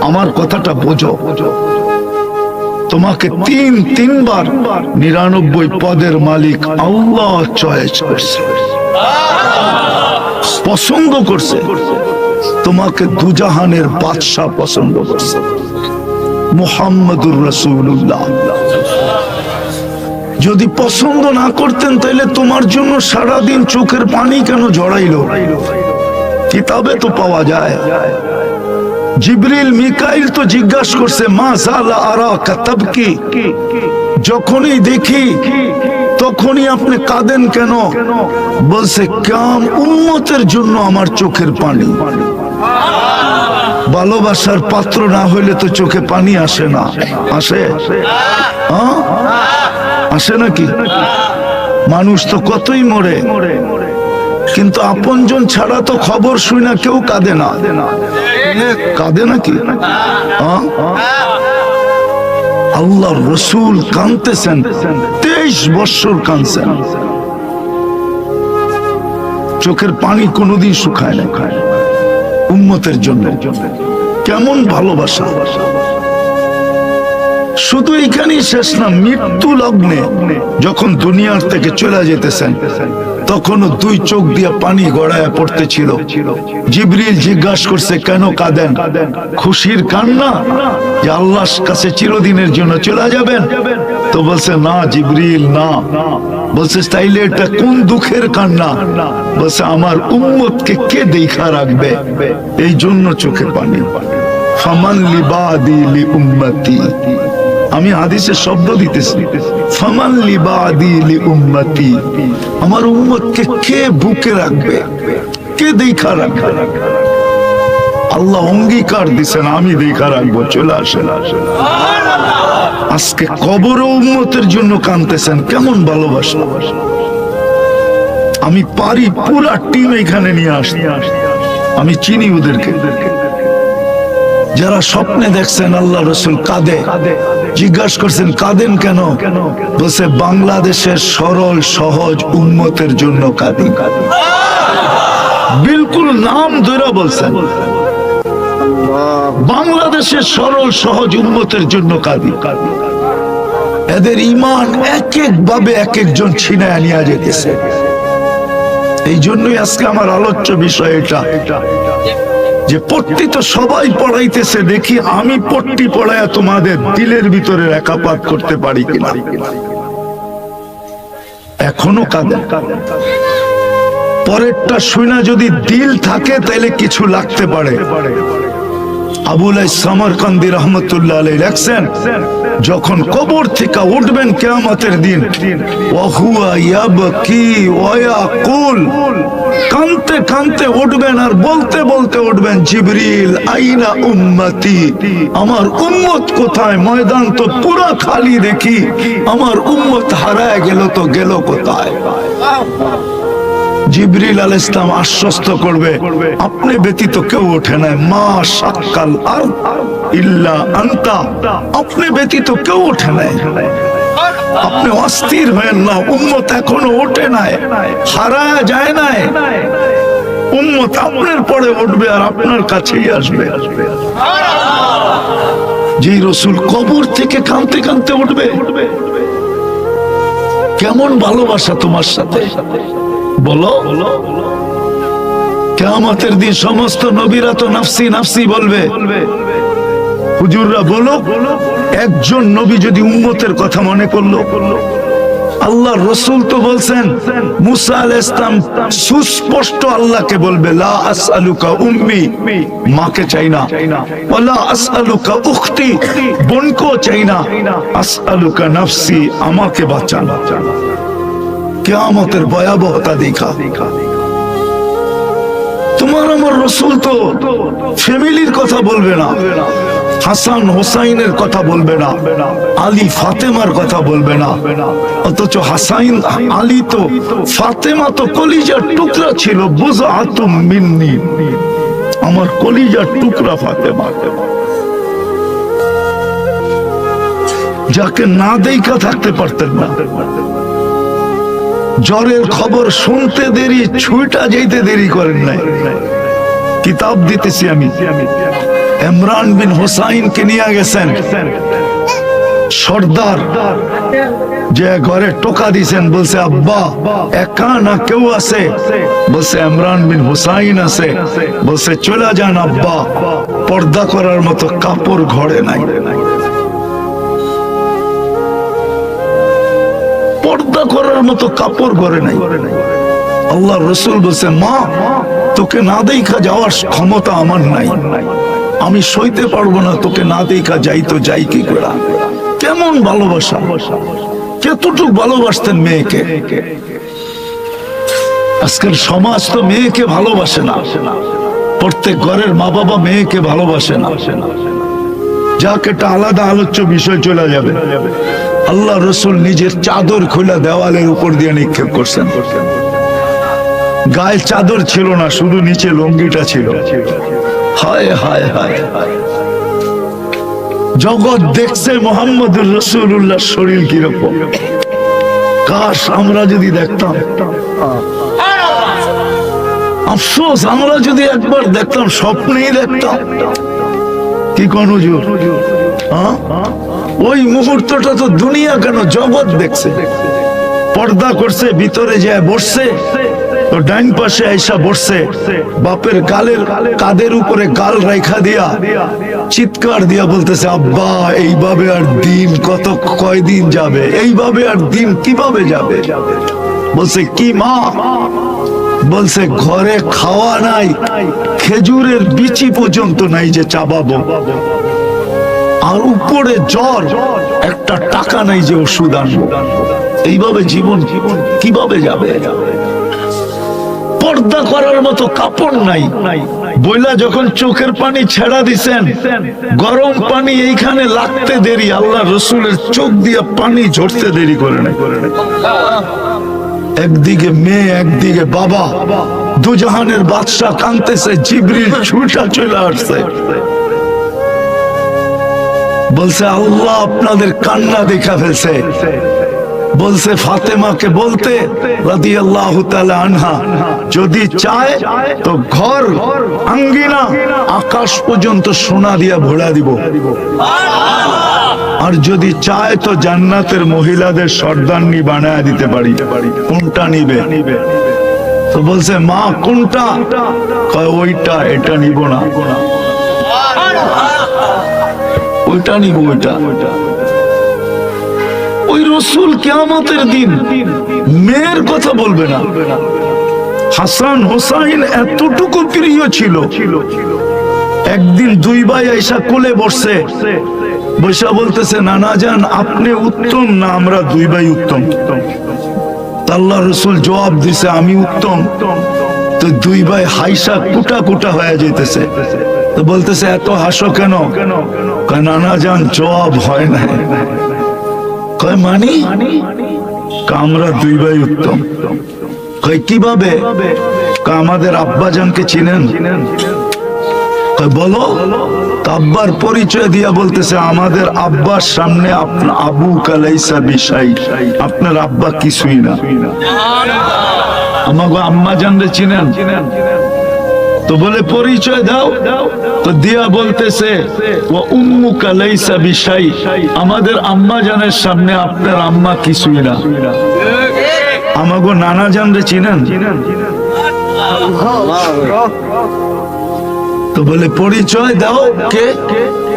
আমার কথাটা বোঝো। তোমাকে তিনবার 99 পদের মালিক আল্লাহ চয়েস করছে, পছন্দ করছে। তোমাকে দুজাহানের বাদশাহ পছন্দ করছে, মুহাম্মদুর রাসূলুল্লাহ। যদি পছন্দ না করতেন তাহলে তোমার জন্য সারাদিন চোখের পানি কেন ঝরাইলো? কিতাবে তো পাওয়া যায়। জিবরিল মিকাইল তো জিজ্ঞাসা করছে, মা জালা আরাকা তাবকি, যখনই দেখি তখনই আপনি কাঁদেন কেন? বলছে, কাম উম্মতের জন্য আমার চোখের পানি। ভালোবাসার পাত্র না হইলে তো চোখে পানি আসে না। আসে? আসে নাকি? মানুষ তো কতই মরে, কিন্তু আপনজন ছাড়া তো খবর শুই না কেউ কাঁদে না। কাঁদে নাকি? আল্লাহর রাসূল কাঁদতেছেন, 23 বছর কাঁদছেন, চোখের পানি কোনোদিন শুকায় না উম্মতের জন্য। কেমন ভালোবাসা! শুধু এখানেই শেষ না, মৃত্যু লগ্নে যখন দুনিয়ার থেকে চলে যেতেছেন তখনও 2 চোখ দিয়ে পানি গড়ায় পড়তেছিল। জিবরিল জিজ্ঞাসা করছে, কেন কাঁদেন? খুশির কান্না যে আল্লাহর কাছে চিরদিনের জন্য চলে যাবেন? তো বলছে, না জিবরিল, না। বলছে, তাইলে এটা কোন দুঃখের কান্না? বলছে, আমার উম্মতকে কে দেখা রাখবে, এই জন্য চোখে পানি। ফামান লিবাদি লি উম্মতি, আমি হাদিসে শব্দ দিতেছি, ফামান লিবাদি লি উম্মতি, আমার উম্মতকে কে বুকে রাখবে, কে দেখা রাখবে? আল্লাহ অঙ্গীকার দিছেন, আমি দেখা রাখবো, চলে আসেন। আজকে কবরে উম্মতের জন্য কাঁদতেছেন, কেমন ভালোবাসা! আমি পারি পুরা টিম এখানে নিয়ে আসতে, আমি চিনি ওদেরকে। যারা স্বপ্নে দেখছেন আল্লাহ রাসূল কাঁদে, জিজ্ঞাসা করছেন কাঁদেন কেন? বলছে, বাংলাদেশের সরল সহজ উম্মতের জন্য কাঁদি। বিলকুল নাম ধরে বলছেন, বাংলাদেশের সরল সহজ উম্মতের জন্য কাঁদি। এদের ঈমান এক এক ভাবে এক একজন ছিনায় নিয়ে যেতেছে। এই জন্যই আজকে আমার আলোচ্য বিষয় এটা, যে পট্টি তো সবাই পড়াইতেছে, দেখি আমি পট্টি পড়ায় তোমাদের দিলের ভিতরে রেখাপাত করতে পারি কিনা। এখনো কাঁদে। পরেরটা শুনা যদি দিল থাকে তাহলে কিছু লাগতে পারে। আবুল সামরকান্দি রহমতুল্লাহ আলাইহি লেখছেন, যখন কবর থেকে উঠবেন কিয়ামতের দিন, ওয়া হুয়া ইয়াবকি ওয়া ইয়াকুল, কাঁদতে কাঁদতে উঠবেন আর বলতে বলতে উঠবেন, জিবরিল আইনা উম্মতি, আমার উম্মত কোথায়? ময়দান তো পুরো খালি, দেখি আমার উম্মত হারায় গেল, তো গেল কোথায়? জিবরিল আলাইহিস সালাম আশ্বস্ত করবে, আপনি ব্যতীত কেউ ওঠে না, মা শাক্কাল আরদ ইল্লা আনতা, আপনি ব্যতীত কেউ ওঠে না। আপনি অস্থির হয়েন না, উম্মত এখনো ওঠে নাই, হারায় যায় নাই। উম্মত আপনার পরে উঠবে আর আপনার কাছেই আসবে। যে রাসূল কবর থেকে কাঁদতে কাঁদতে উঠবে, কেমন ভালোবাসা তোমার সাথে বলো। কিয়ামতের দিন সমস্ত নবীরা তো নাফসি নাফসি বলবে, হুজুররা বলো একজন নবী যদি উম্মতের কথা মনে করলো। আল্লাহর রাসূল তো বলছেন, মুসা আলাইহিস সালাম সুস্পষ্ট আল্লাহকে বলবে, লা আসআলুকা উম্মি, মাকে চাই না, ওয়ালা আসআলুকা উখতি, বোনকে চাই না, আসআলুকা নাফসি, আমাকে বাঁচান। কিয়ামতের ভয়াবহতা দেখা। তোমার আমার রাসূল তো ফ্যামিলির কথা বলবে না, হাসান হোসাইনের কথা বলবে না, আলী ফাতেমার কথা বলবে না, অথচ হাসাইন আলী তো ফাতেমা তো কলিজার টুকরা ছিল, বুযআতুম মিন্নি, আমার কলিজার টুকরা ফাতেমা, যাকে না দেখা থাকতে পারতেন না। জ্বরের খবর শুনতে দেরি, ছুঁটা যেতে দেরি করেন নাই। কিতাব দিতেছি আমি, ইমরান বিন হুসাইনকে নিয়ে গেছেন সর্দার, যে ঘরে টোকা দিছেন, বলছে আব্বা একা না কেউ আছে? বলছে ইমরান বিন হুসাইন আছে। বলছে চলে যান আব্বা, পর্দা করার মতো কাপড় ঘরে নাই। পর্দা করার মতো কাপড় ঘরে নাই। আল্লাহর রাসূল বলছে, মা তোকে না দেখা যাওয়ার ক্ষমতা আমার নাই, আমি সইতে পারবো না, তোকে না দেখা যাই তো যাই কি করে। কেমন ভালোবাসা, কতটুকু ভালোবাসতেন মেয়েকে। আজকাল সমাজ তো মেয়েকে ভালোবাসে না, প্রত্যেক ঘরের মা বাবা মেয়েকে ভালোবাসে না। যাক, একটা আলাদা আলোচ্য বিষয় চলে যাবে। আল্লাহ রাসূল নিজের চাদর খুলে দেওয়ালের উপর দিয়ে নিক্ষেপ করছেন। গায়ে চাদর ছিল না, শুধু নিচে লুঙ্গিটা ছিল। হায় হায় হায় হায়, জগৎ দেখছে মুহাম্মদুর রাসূলুল্লাহর শরীর কিরকম। কাশ আমরা যদি দেখতাম, আফসোস আমরা যদি একবার দেখতাম, স্বপ্নেই দেখতাম। কি কোন হুজুর? ওই মুহূর্তটা তো দুনিয়া কেন জগৎ দেখছে। পর্দা করছে, ভিতরে যায় বসছে, তো ডাইন পাশে আইসা বসছে, বাপের গালের কাদের উপরে গাল রাইখা দিয়া চিৎকার দিয়া বলতেছে, আব্বা এইভাবে আর দিন কয়দিন যাবে, এইভাবে আর দিন কিভাবে যাবে? বলছে কি মা? বলছে ঘরে খাওয়া নাই, খেজুরের বিচি পর্যন্ত নাই যে চাবাবো, আর উপরে জ্বর, একটা টাকা নাই যে ওষুধ আনবো। এইভাবে জীবন কিভাবে যাবে? পর্দা করার মতো কাপড় নাই। বইলা যখন চোখের পানি ছেড়া দিছেন, গরম পানি এইখানে লাগতে দেরি, আল্লাহ রাসূলের চোখ দিয়ে পানি ঝরতে দেরি করে নাই। একদিকে মেয়ে, একদিকে বাবা, দুজাহানের বাদশা কাঁদতেছে, জিবরিল ছুটা চলে আসছে, বলছে আল্লাহ আপনাদের কান্না দেখা ফেলছে। বলছে ফাতেমাকে বলতে রাদিয়াল্লাহু তাআলা আনহা, যদি চায় তো ঘর আঙ্গিনা আকাশ পর্যন্ত সোনা দিয়া ভরা দিব, আর যদি চায় তো জান্নাতের মহিলাদের সর্দারনি বানায় দিতে পারি। কোনটা নিবে? তো বলছে মা কোনটা? কয় ওইটা, এটা নিব না, ওইটা নিব, ওইটা। ওই রাসূল কিয়ামতের দিন মেয়ের কথা বলবে না। হাসান হোসাইন এতটুকু প্রিয় ছিল, একদিন দুই ভাই আইসা কোলে বসছে, বৈশা বলতেছে নানা জান আপনি উত্তম না আমরা দুই ভাই উত্তম? আল্লাহ রাসূল জবাব দিছে আমি উত্তম। তো দুই ভাই হাইসা কুটা কুটা হয়ে যেতেছে, তো বলতেছে এত হাসো কেন? কয় নানা জান জবাব হয় না। কয় মানি? আমরা দুই ভাই উত্তম। কয় কিভাবে? আমাদের আব্বা জানকে চিনেন? বলো। আব্বার পরিচয় দিয়া বলতেছে আমাদের আব্বার সামনে আবু কালাইসা বিশাই, আপনার আব্বা কিছুই না। আমাকে আম্মা জানলে চিনেন? তো বলে পরিচয় দাও। তো দিয়া বলতেছে ওয়া উম্মুকা লাইসা বিশাই, আমাদের আম্মা জানের সামনে আপনার আম্মা কিছুই না। আমাগো নানা জান রে চিনেন? তো বলে পরিচয় দাও কে?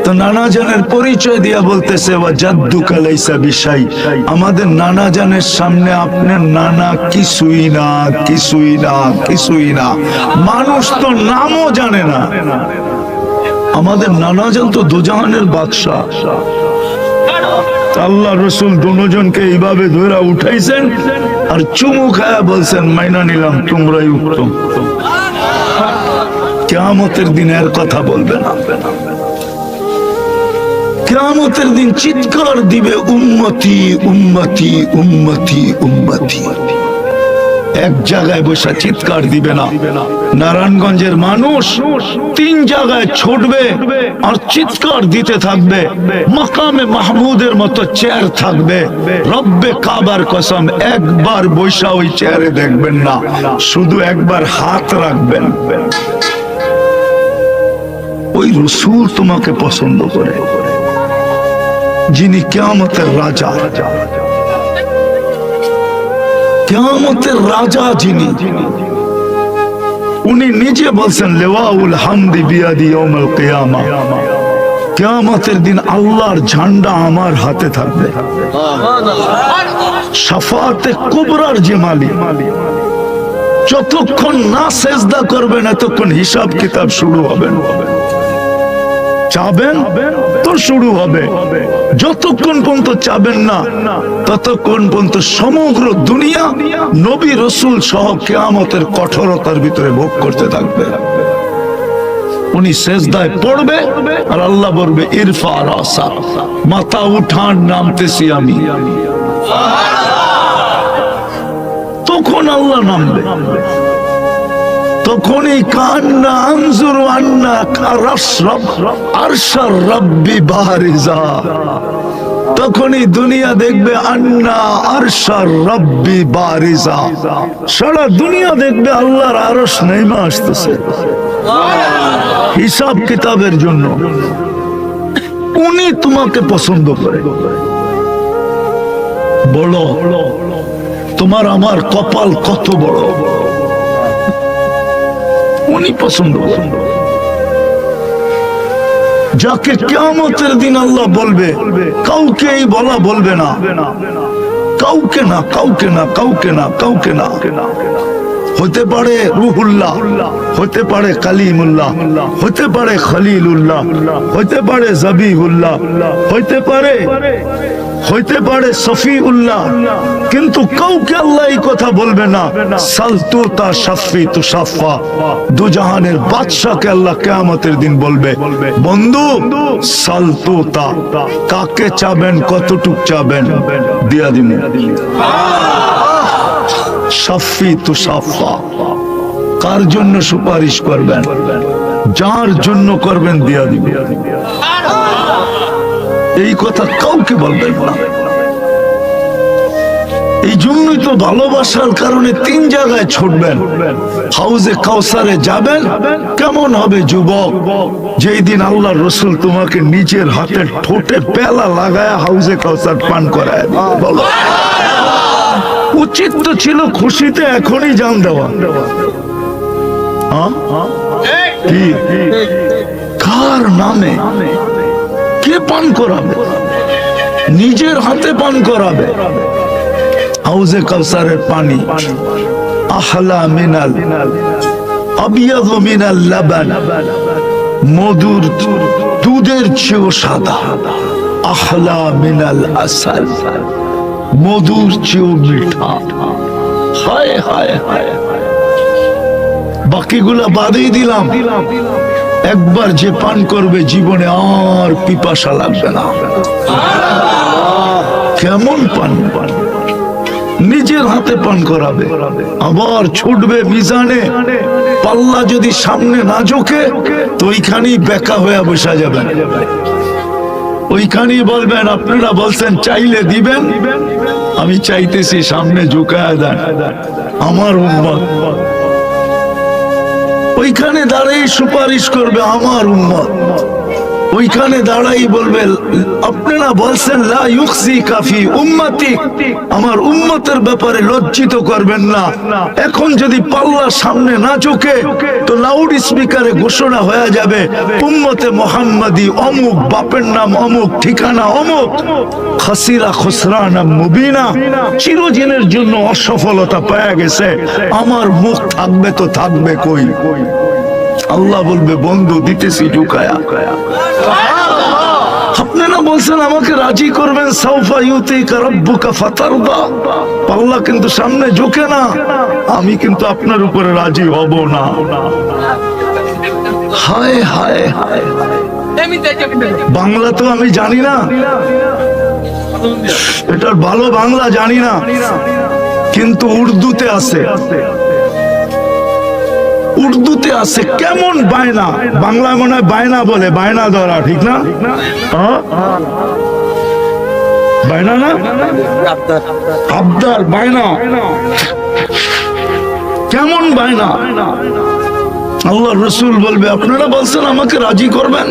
তো নানা জানের পরিচয় দিয়া বলতেছে ওয়া জাদ্দুকা লাইসা বিশাই, আমাদের নানা জানের সামনে আপনার নানা কিছুই না, কিছুই না, কিছুই না। মানুষ তো নামও জানে না। আমাদের নানা জান তো দুজাহানের বাদশা। আল্লাহ রসুল দুজনকে এইভাবে ধরে উঠাইছেন আর চুমু খায়া বলছেন মাইনা নিলাম, তোমরাই উত্তম। কিয়ামতের দিন এর কথা বলবে না। কিয়ামতের দিন চিৎকার দিবে উম্মতি উম্মতি উম্মতি উম্মতি। এক জায়গায় বসে চিৎকার দিবে না। নারায়ণগঞ্জের মানুষ 3 জায়গায় ছুটবে আর চিৎকার দিতে থাকবে। মাকামে মাহমুদের মতো চেয়ার থাকবে। রব্বে কাবার কসম, একবার বৈশা ওই চেয়ারে দেখবেন না, শুধু একবার হাত রাখবেন। ওই রাসূল তোমাকে পছন্দ করে, যিনি কিয়ামতের রাজা, কিয়ামতের রাজা যিনি, উনি নিজে বলছেন লিওয়াউল হামদি বিয়াদি ইয়াউমুল কিয়ামা, কিয়ামতের দিন আল্লাহর ঝান্ডা আমার হাতে থাকবে। শাফাআতে কুবরার যে মালিক, যতক্ষণ না সেজদা করবেন ততক্ষণ হিসাব কিতাব শুরু হবে না। চাবেন তো শুরু হবে, যতক্ষণ পর্যন্ত চাবেন না ততক্ষণ পর্যন্ত সমগ্র দুনিয়া নবী রসুল সহ কিয়ামতের কঠোরতার ভিতরে ভোগ করতে থাকবে। উনি সেজদায় পড়বে আর আল্লাহ বলবে ইরফা রাসা, মাথা উঠান, নামতেছি আমি। তখন আল্লাহ নামবে। তখনই কান্না আনজুরু আন্না কারাশরাব আরশার রাব্বি বারিজা, তখনই দুনিয়া দেখবে আন্না আরশার রাব্বি বারিজা। সারা দুনিয়া দেখবে আল্লাহর আরশ নেমে আসতেছে হিসাব কিতাবের জন্য। উনি তোমাকে পছন্দ করে। বলো তোমার আমার কপাল কত বড়, উনি পছন্দ করেন। যাকে কিয়ামতের দিন আল্লাহ বলবে, কাউকে এই বলা বলবে না, কাউকে না, কাউকে না, কাউকে না, কাউকে না। হতে পারে রুহুল্লাহ, হতে পারে কালিমুল্লাহ, হতে পারে খলিলুল্লাহ, হতে পারে জবিহুল্লাহ, হতে পারে সফিউল্লাহ, কিন্তু কাউকে আল্লাহ এই কথা বলবে না সালতুতা শাফি তুশাফা। দুজাহানের বাদশাকে আল্লাহ কিয়ামতের দিন বলবে বন্ধু সালতুতা, কাকে চাবেন, কতটুক চাবেন, দিয়া দিমু। শাফি তুশাফা, কার জন্য সুপারিশ করবেন, যার জন্য করবেন দিয়া দিবে। এই কথা কাউকে বলবেন না। এই জন্যই তো ভালোবাসার কারণে 3 জায়গায় ছুটবেন। হাউজে কাউসারে যাবেন, কেমন হবে যুবক, যেই দিন আল্লাহ রসুল তোমাকে নিজের হাতে ঠোঁটে পেলা লাগায় হাউজে কাউসার পান করায়। বলো উচিত তো ছিল খুশিতে এখনই জান দেওয়া। কি কার নামে কে পান করাবে? নিজের হাতে পান করাবে। হাউজে কাউসারের পানি আহলা মিনাল আবিয়াদ মিনাল লাবান, মধুর দুধের চেয়েও সাদা। আহলা মিনাল আসাল, মধুর চেয়েও মিঠা। হায় হায় হায়, বাকিগুলা বাদেই দিলাম। একবার যে পান করবে জীবনে আর পিপাসা লাগবে না। কেমন পান? নিজের হাতে পান করাবে, আবার ছুটবে মিজানে। পাল্লা যদি সামনে না ঝোঁকে তো ওইখানেই বেকা হয়ে বসা যাবেন। ওইখানেই বলবেন আপনারা বলছেন চাইলে দিবেন, আমি চাইতেছি সামনে ঝুঁকায় দেন। আমার উম্মত ওইখানে দাঁড়াই সুপারিশ করবে আমার উম্মত, ওইখানে দাঁড়াই বলবে আপনারা বলছেন লা ইউখজি কাফি উম্মতি, আমার উম্মতের ব্যাপারে লজ্জিত করবেন না। এখন যদি পাল্লা সামনে না ঝুঁকে তো লাউড স্পিকারে ঘোষণা হয়ে যাবে উম্মতে মুহাম্মাদি অমুক, বাপের নাম অমুক, ঠিকানা অমুক, খাসিরা খুসরানা মুবিনা, চিরদিনের জন্য অসফলতা পেয়ে গেছে। আমার মুখ থাকবে তো থাকবে কই? আল্লাহ বলবে বন্ধু দিতেছি ঢুকায়া। আপনারা বলছেন আমাকে রাজি করবেন, সাউফা ইউতিকা রাব্বুকা ফাতারদা, আল্লাহ কিন্তু সামনে ঝুঁকে না, আমি কিন্তু আপনার উপরে রাজি হব না। হায় হায় হায়, বাংলা তো আমি জানি না, এটার ভালো বাংলা জানি না, কিন্তু উর্দুতে আছে, উর্দুতে আছে। কেমন বায়না, বাংলা মনে হয় বায়না বলে, বায়না ধরা, ঠিক না? বায়না না, আবদার, বায়না। কেমন বায়না? আল্লাহ রসুল বলবে আপনারা বলছেন আমাকে রাজি করবেন,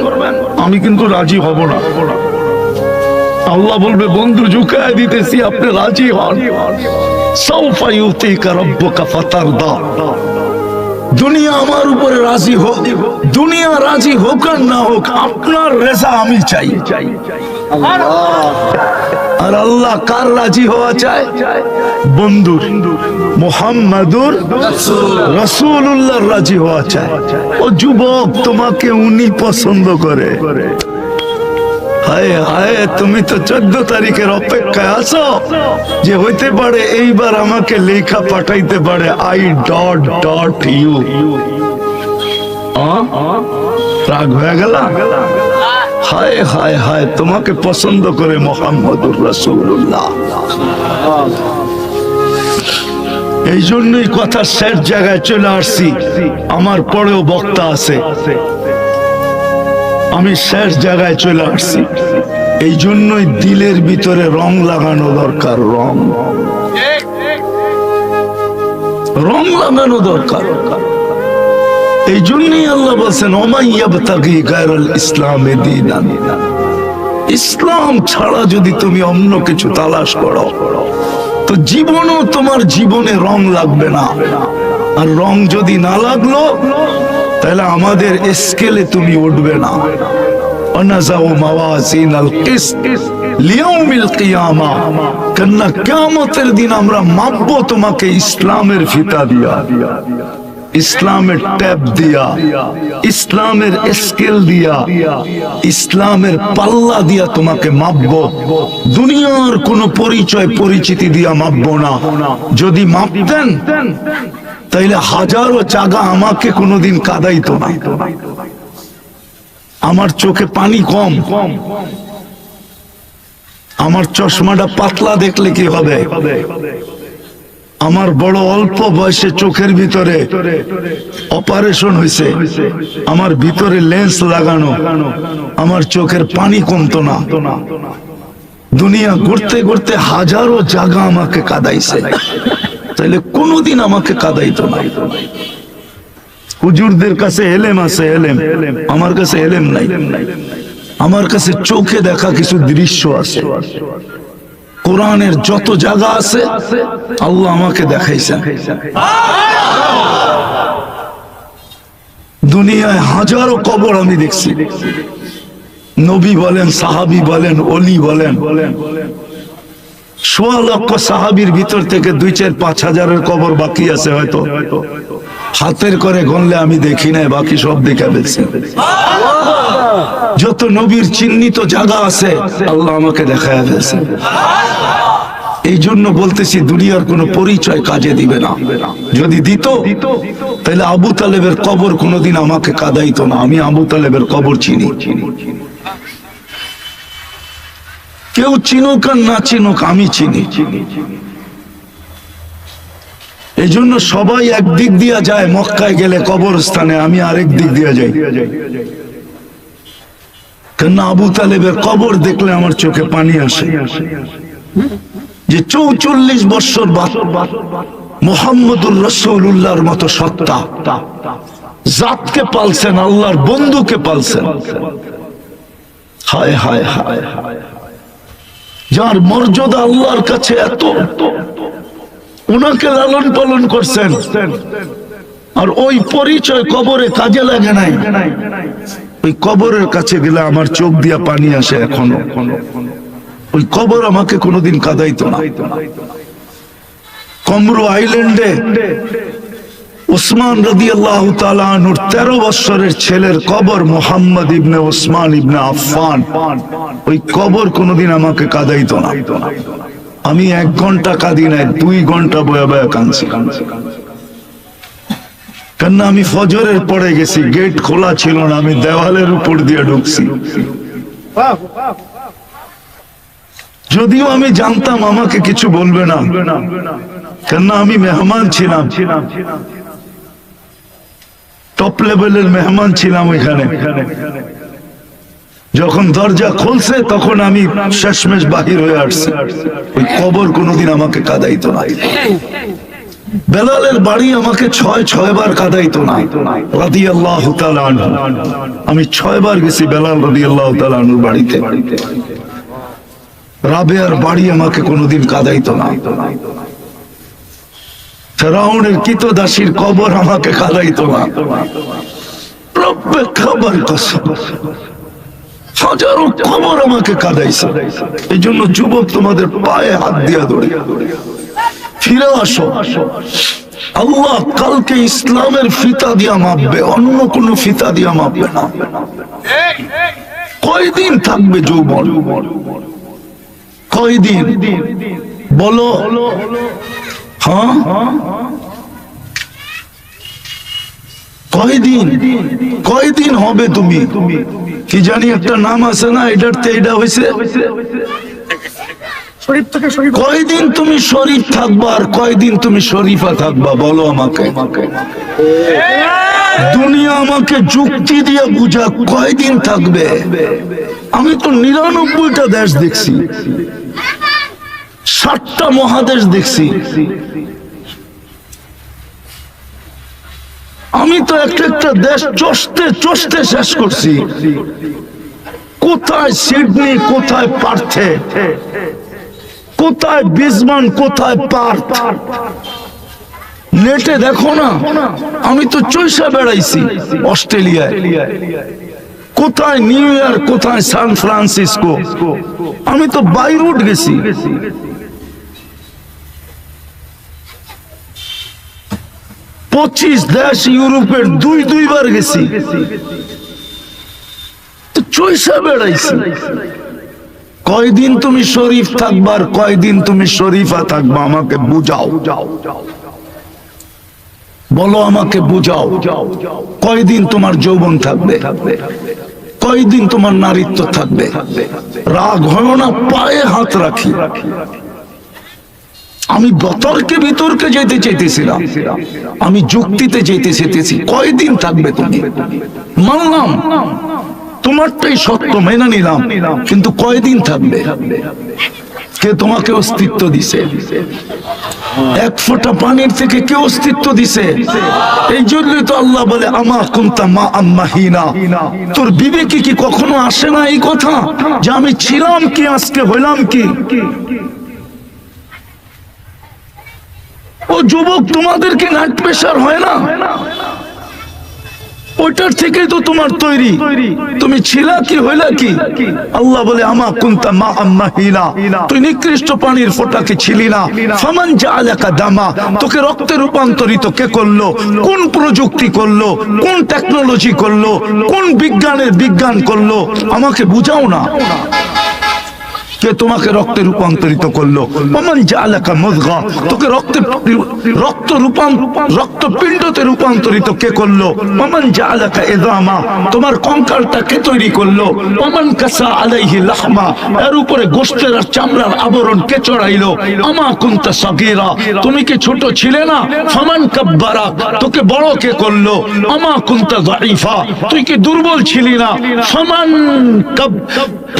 আমি কিন্তু রাজি হব না। আল্লাহ বলবে বন্ধু ঝুঁকায় দিতেছি, আপনি রাজি হন। সাউফা ইউতিকা রাব্বুকা ফাতারদা, দুনিয়া আমার উপরে রাজি হোক, দুনিয়া রাজি হোক আর না হোক, আপনার রেজা আমি চাই। আর আল্লাহ কার রাজি হওয়া চায়? বন্ধুর, মুহাম্মাদুর রাসূলুল্লাহর রাজি হওয়া চায়। ও যুবক, তোমাকে উনি পছন্দ করে। হায় হায়, তুমি তো 14 তারিখের অপেক্ষায় আছো যে হইতে পারে এইবার আমাকে লেখা পাঠাইতে পারে I.U। রাগ হয়ে গেল? হায় হায় হায়, তোমাকে পছন্দ করে মুহাম্মদুর রাসূলুল্লাহ। এই জন্যই কথা শেষ জায়গায় চলে আসছি। আমার পরেও বক্তা আছে, আমি শেষ জায়গায় চলে আসছি। এই জন্যই দিলের ভিতরে রং লাগানো দরকার, রং রং লাগানো দরকার। এই জন্যই আল্লাহ বলছেন ওমান ইয়াবতাগি গায়রাল ইসলামে দীনান, ইসলাম ছাড়া যদি তুমি অন্য কিছু তালাশ করো তো জীবনও তোমার জীবনে রং লাগবে না। আর রং যদি না লাগলো তাহলে আমাদের স্কেলে তুমি উঠবে না। অনাজাউ মাওয়াজিনাল কিসত লিয়াউমিল কিয়ামা, কেননা কিয়ামতের দিন আমরা মাপবো তোমাকে ইসলামের ফিতা দিয়া, ইসলামের ট্যাপ দিয়া, ইসলামের স্কেল দিয়া, ইসলামের পাল্লা দিয়া তোমাকে মাপবো। দুনিয়ার কোনো পরিচয় পরিচিতি দিয়া মাপবো না। যদি মাপতেন তাইলে হাজারো জায়গা আমাকে কোনোদিন কাঁদাইতো না। আমার চোখে পানি কম, আমার চশমাটা পাতলা দেখলে কি হবে? আমার বড় অল্প বয়সে চোখের ভিতরে অপারেশন হয়েছে, আমার ভিতরে লেন্স লাগানো, আমার চোখের পানি কমতো না। দুনিয়া ঘুরতে ঘুরতে হাজারো জায়গা আমাকে কাঁদাইছে, তাইলে কোনোদিন আমাকে কাঁদাইতো না। হুজুরদের কাছে এলেম আছে, এলেম, আমার কাছে এলেম নাই। আমার কাছে চোখে দেখা কিছু দৃশ্য আছে। কোরআনের যত জায়গা আছে আল্লাহ আমাকে দেখাইছেন। দুনিয়ায় হাজারো কবর আমি দেখছি। নবী বলেন, সাহাবী বলেন, ওলি বলেন, ১৬ লক্ষ সাহাবীর ভিতর থেকে ২-৪-৫ হাজারের কবর বাকি আছে, হয়তো হাতের করে গণলে আমি দেখি নাই, বাকি সব দেখে ফেলছি। যত নবীর চিহ্নিত জায়গা আছে আল্লাহ আমাকে দেখায় ফেলছে। এই জন্য বলতেছি দুনিয়ার কোনো পরিচয় কাজে দিবে না। যদি দিত তাহলে আবু তালেবের কবর কোনোদিন আমাকে কাঁদাইতো না। আমি আবু তালেবের কবর চিনি। কেউ চিনুক আর না চিনুক আমি চিনি। এই জন্য সবাই একদিক দিয়া যায় মক্কায় গেলে কবরস্থানে, আমি আরেক দিক দিয়া যাই। কেন আবু তালেবের কবর দেখলে আমার চোখে পানি আসে। যে ৪৪ বছর মুহাম্মদুর রাসূলুল্লাহর মতো সত্তা জাতকে পালছেন, আল্লাহর বন্ধুকে পালছেন। হায় হায় হায় হায়, যার মর্যাদা আল্লাহর কাছে এত, ওনাকে লালন পালন করছেন, আর ওই পরিচয় কবরে কাজে লাগে নাই। ওই কবরের কাছে গেলে আমার চোখ দিয়া পানি আসে এখনো। ওই কবর আমাকে কোনোদিন কাঁদাইতো না। কমরু আইল্যান্ডে উসমান রাদিয়াল্লাহু তাআলা আনহুর 13 বছরের ছেলের কবর, মুহাম্মদ ইবনে উসমান ইবনে আফফান। ওই কবর কোনোদিন আমাকে কাঁদাইতো না। আমি 1 ঘন্টা কাঁদি নাই, 2 ঘন্টা বয়া বয়া কাঁদছি। কেন আমি ফজরের পরে গেছি, গেট খোলা ছিল না, আমি দেওয়ালের উপর দিয়ে ঢুকছি। যদিও আমি জানতাম আমাকে কিছু বলবে না, কেন আমি মেহমান ছিলাম, টপ লেভেলের মেহমান ছিলাম ওইখানে। যখন দরজা খুলছে তখন আমি শেষমেশ বাহির হয়ে আসছি। ওই কবর কোনোদিন আমাকে কাঁদাইতো না। বেলালের বাড়ি আমাকে 6 বার কাঁদাইতো না রাদিয়াল্লাহু তাআলা আনহু। আমি 6 বার গেছি বেলাল রাদিয়াল্লাহু তাআলা আনহুর বাড়িতে। রাবেয়ার বাড়ি আমাকে কোনোদিন কাঁদাইতো না। ফেরাউনের কৃতদাসীর কবর আমাকে কাঁদাইতো না। রব্বে খাবার কসম, হাজারো কবর আমাকে কাঁদাইছে। এই জন্য যুবক, তোমাদের পায়ে হাত দিয়া ধরে ফিরে আসো। আল্লাহ কালকে ইসলামের ফিতা দিয়া মাপবে, অন্য কোন ফিতা দিয়া মাপবে না। কয়দিন থাকবে যৌবন? কয়দিন বলো? হ্যাঁ, কয়দিন হবে? তুমি কি জানি একটা নাম আছে না, এটাতে এটা হয়েছে। কয়দিন তুমি শরীফ থাকবা, আর কয়দিন তুমি শরীফা থাকবা? বলো আমাকে। দুনিয়া আমাকে যুক্তি দিয়ে বুঝা, কয়দিন থাকবে? আমি তো 99টা দেশ দেখছি, 7টা মহাদেশ দেখছি। আমি তো একটা দেশ চষতে শেষ করছি। কোথায় সিডনি, কোথায় পার্থে, কোথায় বিসমান, কোথায় পার্থ, নেটে দেখো না। আমি তো চৈশা বেড়াইছি অস্ট্রেলিয়ায়, কোথায় নিউ ইয়র্ক, কোথায় সান ফ্রান্সিসকো। আমি তো বাইরুট গেছি। 25 দেশ ইউরোপের 2 বার গেছি। তো চৈশা বেড়াইছি। কয়দিন তুমি শরীফ থাকবা, আর কয়দিন তুমি শরীফা থাকবা? আমাকে বুঝাও, বলো আমাকে বুঝাও। কয়দিন তোমার যৌবন থাকবে? কয়দিন তোমার নারীত্ব থাকবে? রাগ হয় না, পায়ে হাত রাখি। আমি বিতর্কে যেতে চাইতেছিলাম, আমি যুক্তিতে যেতে চেয়েছি। কয়দিন থাকবে তুমি? মানলাম তোমারটাই সত্য, মেনে নিলাম, কিন্তু কয়দিন থাকবে? কে তোমাকে অস্তিত্ব দিছে? 1 ফোঁটা পানির থেকে কে অস্তিত্ব দিছে? এই জন্যই তো আল্লাহ বলে, আমা কুনতা মা আম্মাহিনা। তোর বিবেকে কি কখনো আসে না এই কথা, যে আমি ছিলাম কি, আজকে হইলাম কি? ও যুবক, তোমাদেরকে নাক প্রেশার হয় না? ওইটার থেকে তো তোমার তৈরি। তুমি ছিলা কি, হইলা কি? আল্লাহ বলে, আমা কুনতা মা আম্মাহিনা। তুই নিকৃষ্ট পানির ফোঁটা কি ছিলি না? ফামান জাআলাকা দামা। তোকে রক্তে রূপান্তরিত কে করলো? কোন প্রযুক্তি করলো? কোন টেকনোলজি করলো? কোন বিজ্ঞান করলো? আমাকে বুঝাও না। কে তোমাকে রক্তে রূপান্তরিত করলো? ওমান জাআলাকা মুযগা। তোকে রক্তপিণ্ডতে রূপান্তরিত কে করলো? ওমান জাআলাকা ইযামা। তোমার কঙ্কালটা কে তৈরি করলো? ওমান কাসা আলাইহি লাহমা। এর উপরে গোশতের আর চামড়ার আবরণ কে চড়াইলো? আমা কুনতা সাগীরা। তুমি কি ছোট ছিলে না? ফামান কাব্বারা। তোকে বড় কে করলো? আমা কুনতা যায়ীফা। তুই কি দুর্বল ছিলি না?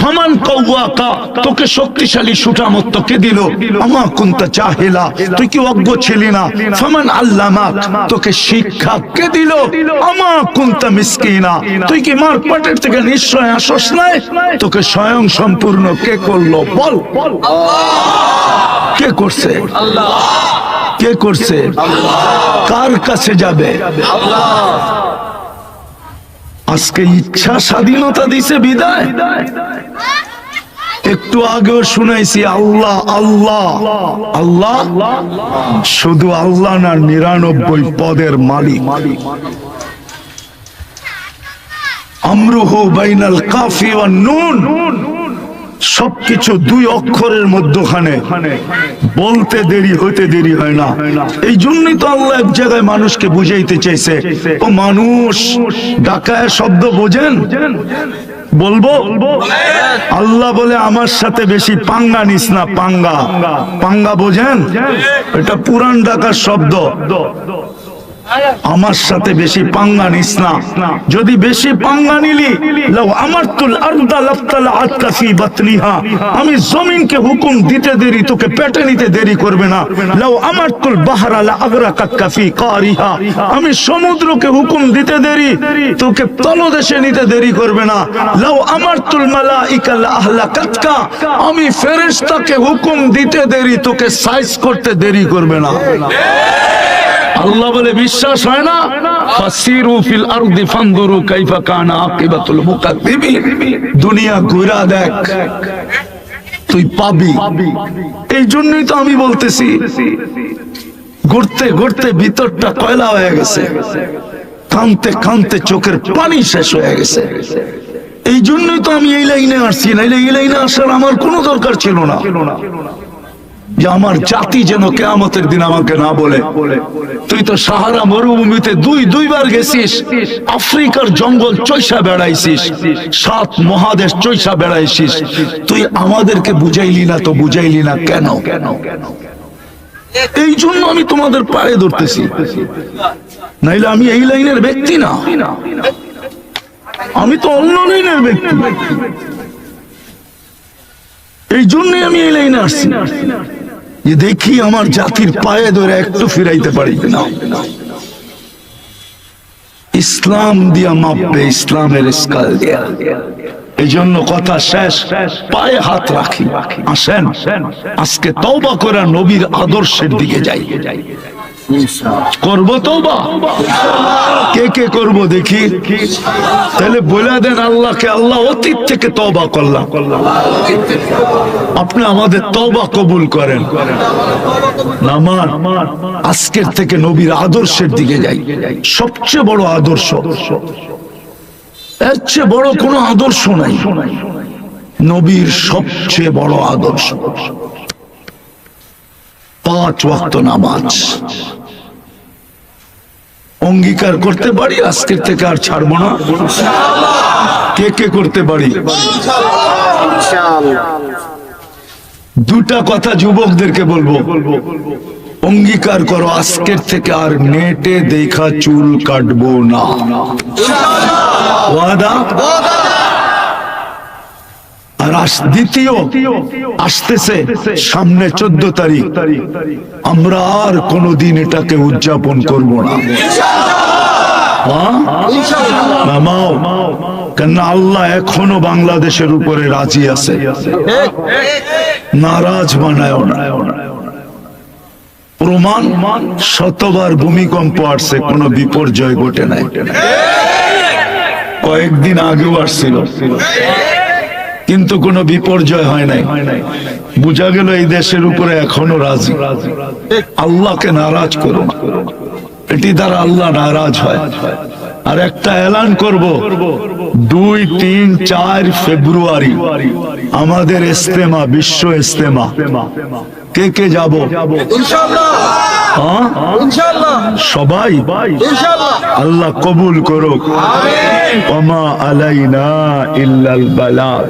ফামান কাওয়াকা। তোকে শক্তিশালী সুটামত্ত কে দিল? আমা কুনতা জাহিলা, তুই কি অজ্ঞ ছিলি না? ফামান আল্লামাক, তোকে শিক্ষা কে দিল? আমা কুনতা মিসকিনা, তুই কি মার পেটের থেকে নিশ্চয় আসস নাই? তোকে স্বয়ং সম্পূর্ণ কে করলো বল? কে করছে? কে করছে? কার কাছে যাবে? আজকে ইচ্ছা স্বাধীনতা দিছে বিদায়। একটু আগেও শুনাইছি আল্লাহ আল্লাহ আল্লাহ, শুধু আল্লাহ না, 99 পদের মালিক। আমরুহু বাইনাল কাফি ওয়ান নুন, সবকিছু 2 অক্ষরের মধ্যখানে, বলতে দেরি হইতে দেরি হয় না। এই জন্যই তো আল্লাহ এক জায়গায় মানুষকে বুঝাইতে চাইছে, ও মানুষ, ডাকায় শব্দ বোঝেন? বলবো? আল্লাহ বলে আমার সাথে বেশি পাঙ্গা নিস না। পাঙ্গা, পাঙ্গা বোঝেন? এটা পুরান ঢাকার শব্দ। আমার সাথে বেশি পাঙ্গা নিস না। যদি বেশি পাঙ্গা নিলি, লাউ আমারতুল আরদা লাফতালাআত ফি বাতনিহা, আমি জমিনকে হুকুম দিতে দেরি তোকে পেটে নিতে দেরি করবে না। লাউ আমারতুল বাহরা লা আগরাকাত ফি কারিহা, আমি সমুদ্রকে হুকুম দিতে দেরি তোকে তলদেশে নিতে দেরি করবে না। লাউ আমারতুল মালাইকা লা আহলাকাতকা, আমি ফেরেশতাকে হুকুম দিতে দেরি তোকে সাইজ করতে দেরি করবে না। আল্লাহ বলে বিশ্বাস হয় না? ফাসিরু ফিল আরদি ফানজুরু কাইফা কানা আকিবাতুল মুকাদ্দিবিন, দুনিয়া ঘুরা দেখ, তুই পাবি। এই জন্যই তো আমি বলতেছি, ঘুরতে ঘুরতে ভিতরটা কয়লা হয়ে গেছে, কানতে কানতে চোখের পানি শেষ হয়ে গেছে। এই জন্যই তো আমি এই লাইনে আসছি, নাইলে এই লাইনে আসার আমার কোনো দরকার ছিল না। যে আমার জাতি যেন কিয়ামতের দিন আমাকে না বলে, তুই তো সাহারা মরুভূমিতে দুইবার গেছিস, আফ্রিকার জঙ্গল চৈষা বেড়াইছিস, 7 মহাদেশ চৈষা বেড়াইছিস, তুই আমাদেরকে বুঝাইলি না। তো বুঝাইলি না কেন? এই জন্য আমি তোমাদের পায়ে ধরতেছি, নাইলে আমি এই লাইনের ব্যক্তি না, আমি তো অন্য লাইনের ব্যক্তি। এই জন্যই আমি এই লাইনে আসছি, যে দেখি আমার জাতির পায়ে ধরে একটু ফিরাইতে পারি না। ইসলাম দিয়া মাপবে, ইসলামের স্কাল দিয়া। এই জন্য কথা শেষ, পায়ে হাত রাখি। আসেন আজকে তওবা করে নবীর আদর্শের দিকে যাই। করবো তওবা? কে কে করব দেখি? তাহলে বলে দেন আল্লাহকে, আল্লাহ অতীত থেকে তওবা করলাম, আপনি আমাদের তওবা কবুল করেন। নামান আজকের থেকে নবীর আদর্শের দিকে যাই। সবচেয়ে বড় আদর্শ, এর চেয়ে বড় কোনো আদর্শ নাই। নবীর সবচেয়ে বড় আদর্শ 5 ওয়াক্ত নামাজ। অঙ্গীকার করতে পারি আজকের থেকে আর ছাড়বো না। কে কে করতে পারি? দুটা কথা যুবকদেরকে বলবো, অঙ্গীকার করো আজকের থেকে আর নেটে দেখা চুল কাটবো না। ওয়াদা? আর দ্বিতীয় আসতেছে সামনে 14 তারিখ, আমরা আর কোনদিন এটাকে উদযাপন করব না। কেন? আল্লাহ এখনো বাংলাদেশের উপরে রাজি আছে, নারাজ বানায় না। প্রমাণ, শতবার ভূমিকম্প আসছে, কোনো বিপর্যয় ঘটে নাই। কয়েকদিন আগেও আসছিল, কিন্তু কোনো বিপর্যয় হয় নাই। বুঝা গেল এই দেশের উপরে এখনো রাজি। আল্লাহকে নারাজ করো না, এটি দ্বারা আল্লাহ নারাজ হয়। আর একটা এলান করব, 2, 3, 4 ফেব্রুয়ারি আমাদের ইস্তেমা, বিশ্ব ইস্তেমা। কে কে যাব? সবাই আল্লাহ কবুল করুক। ওয়া মা আলাইনা ইল্লাল বালাগ।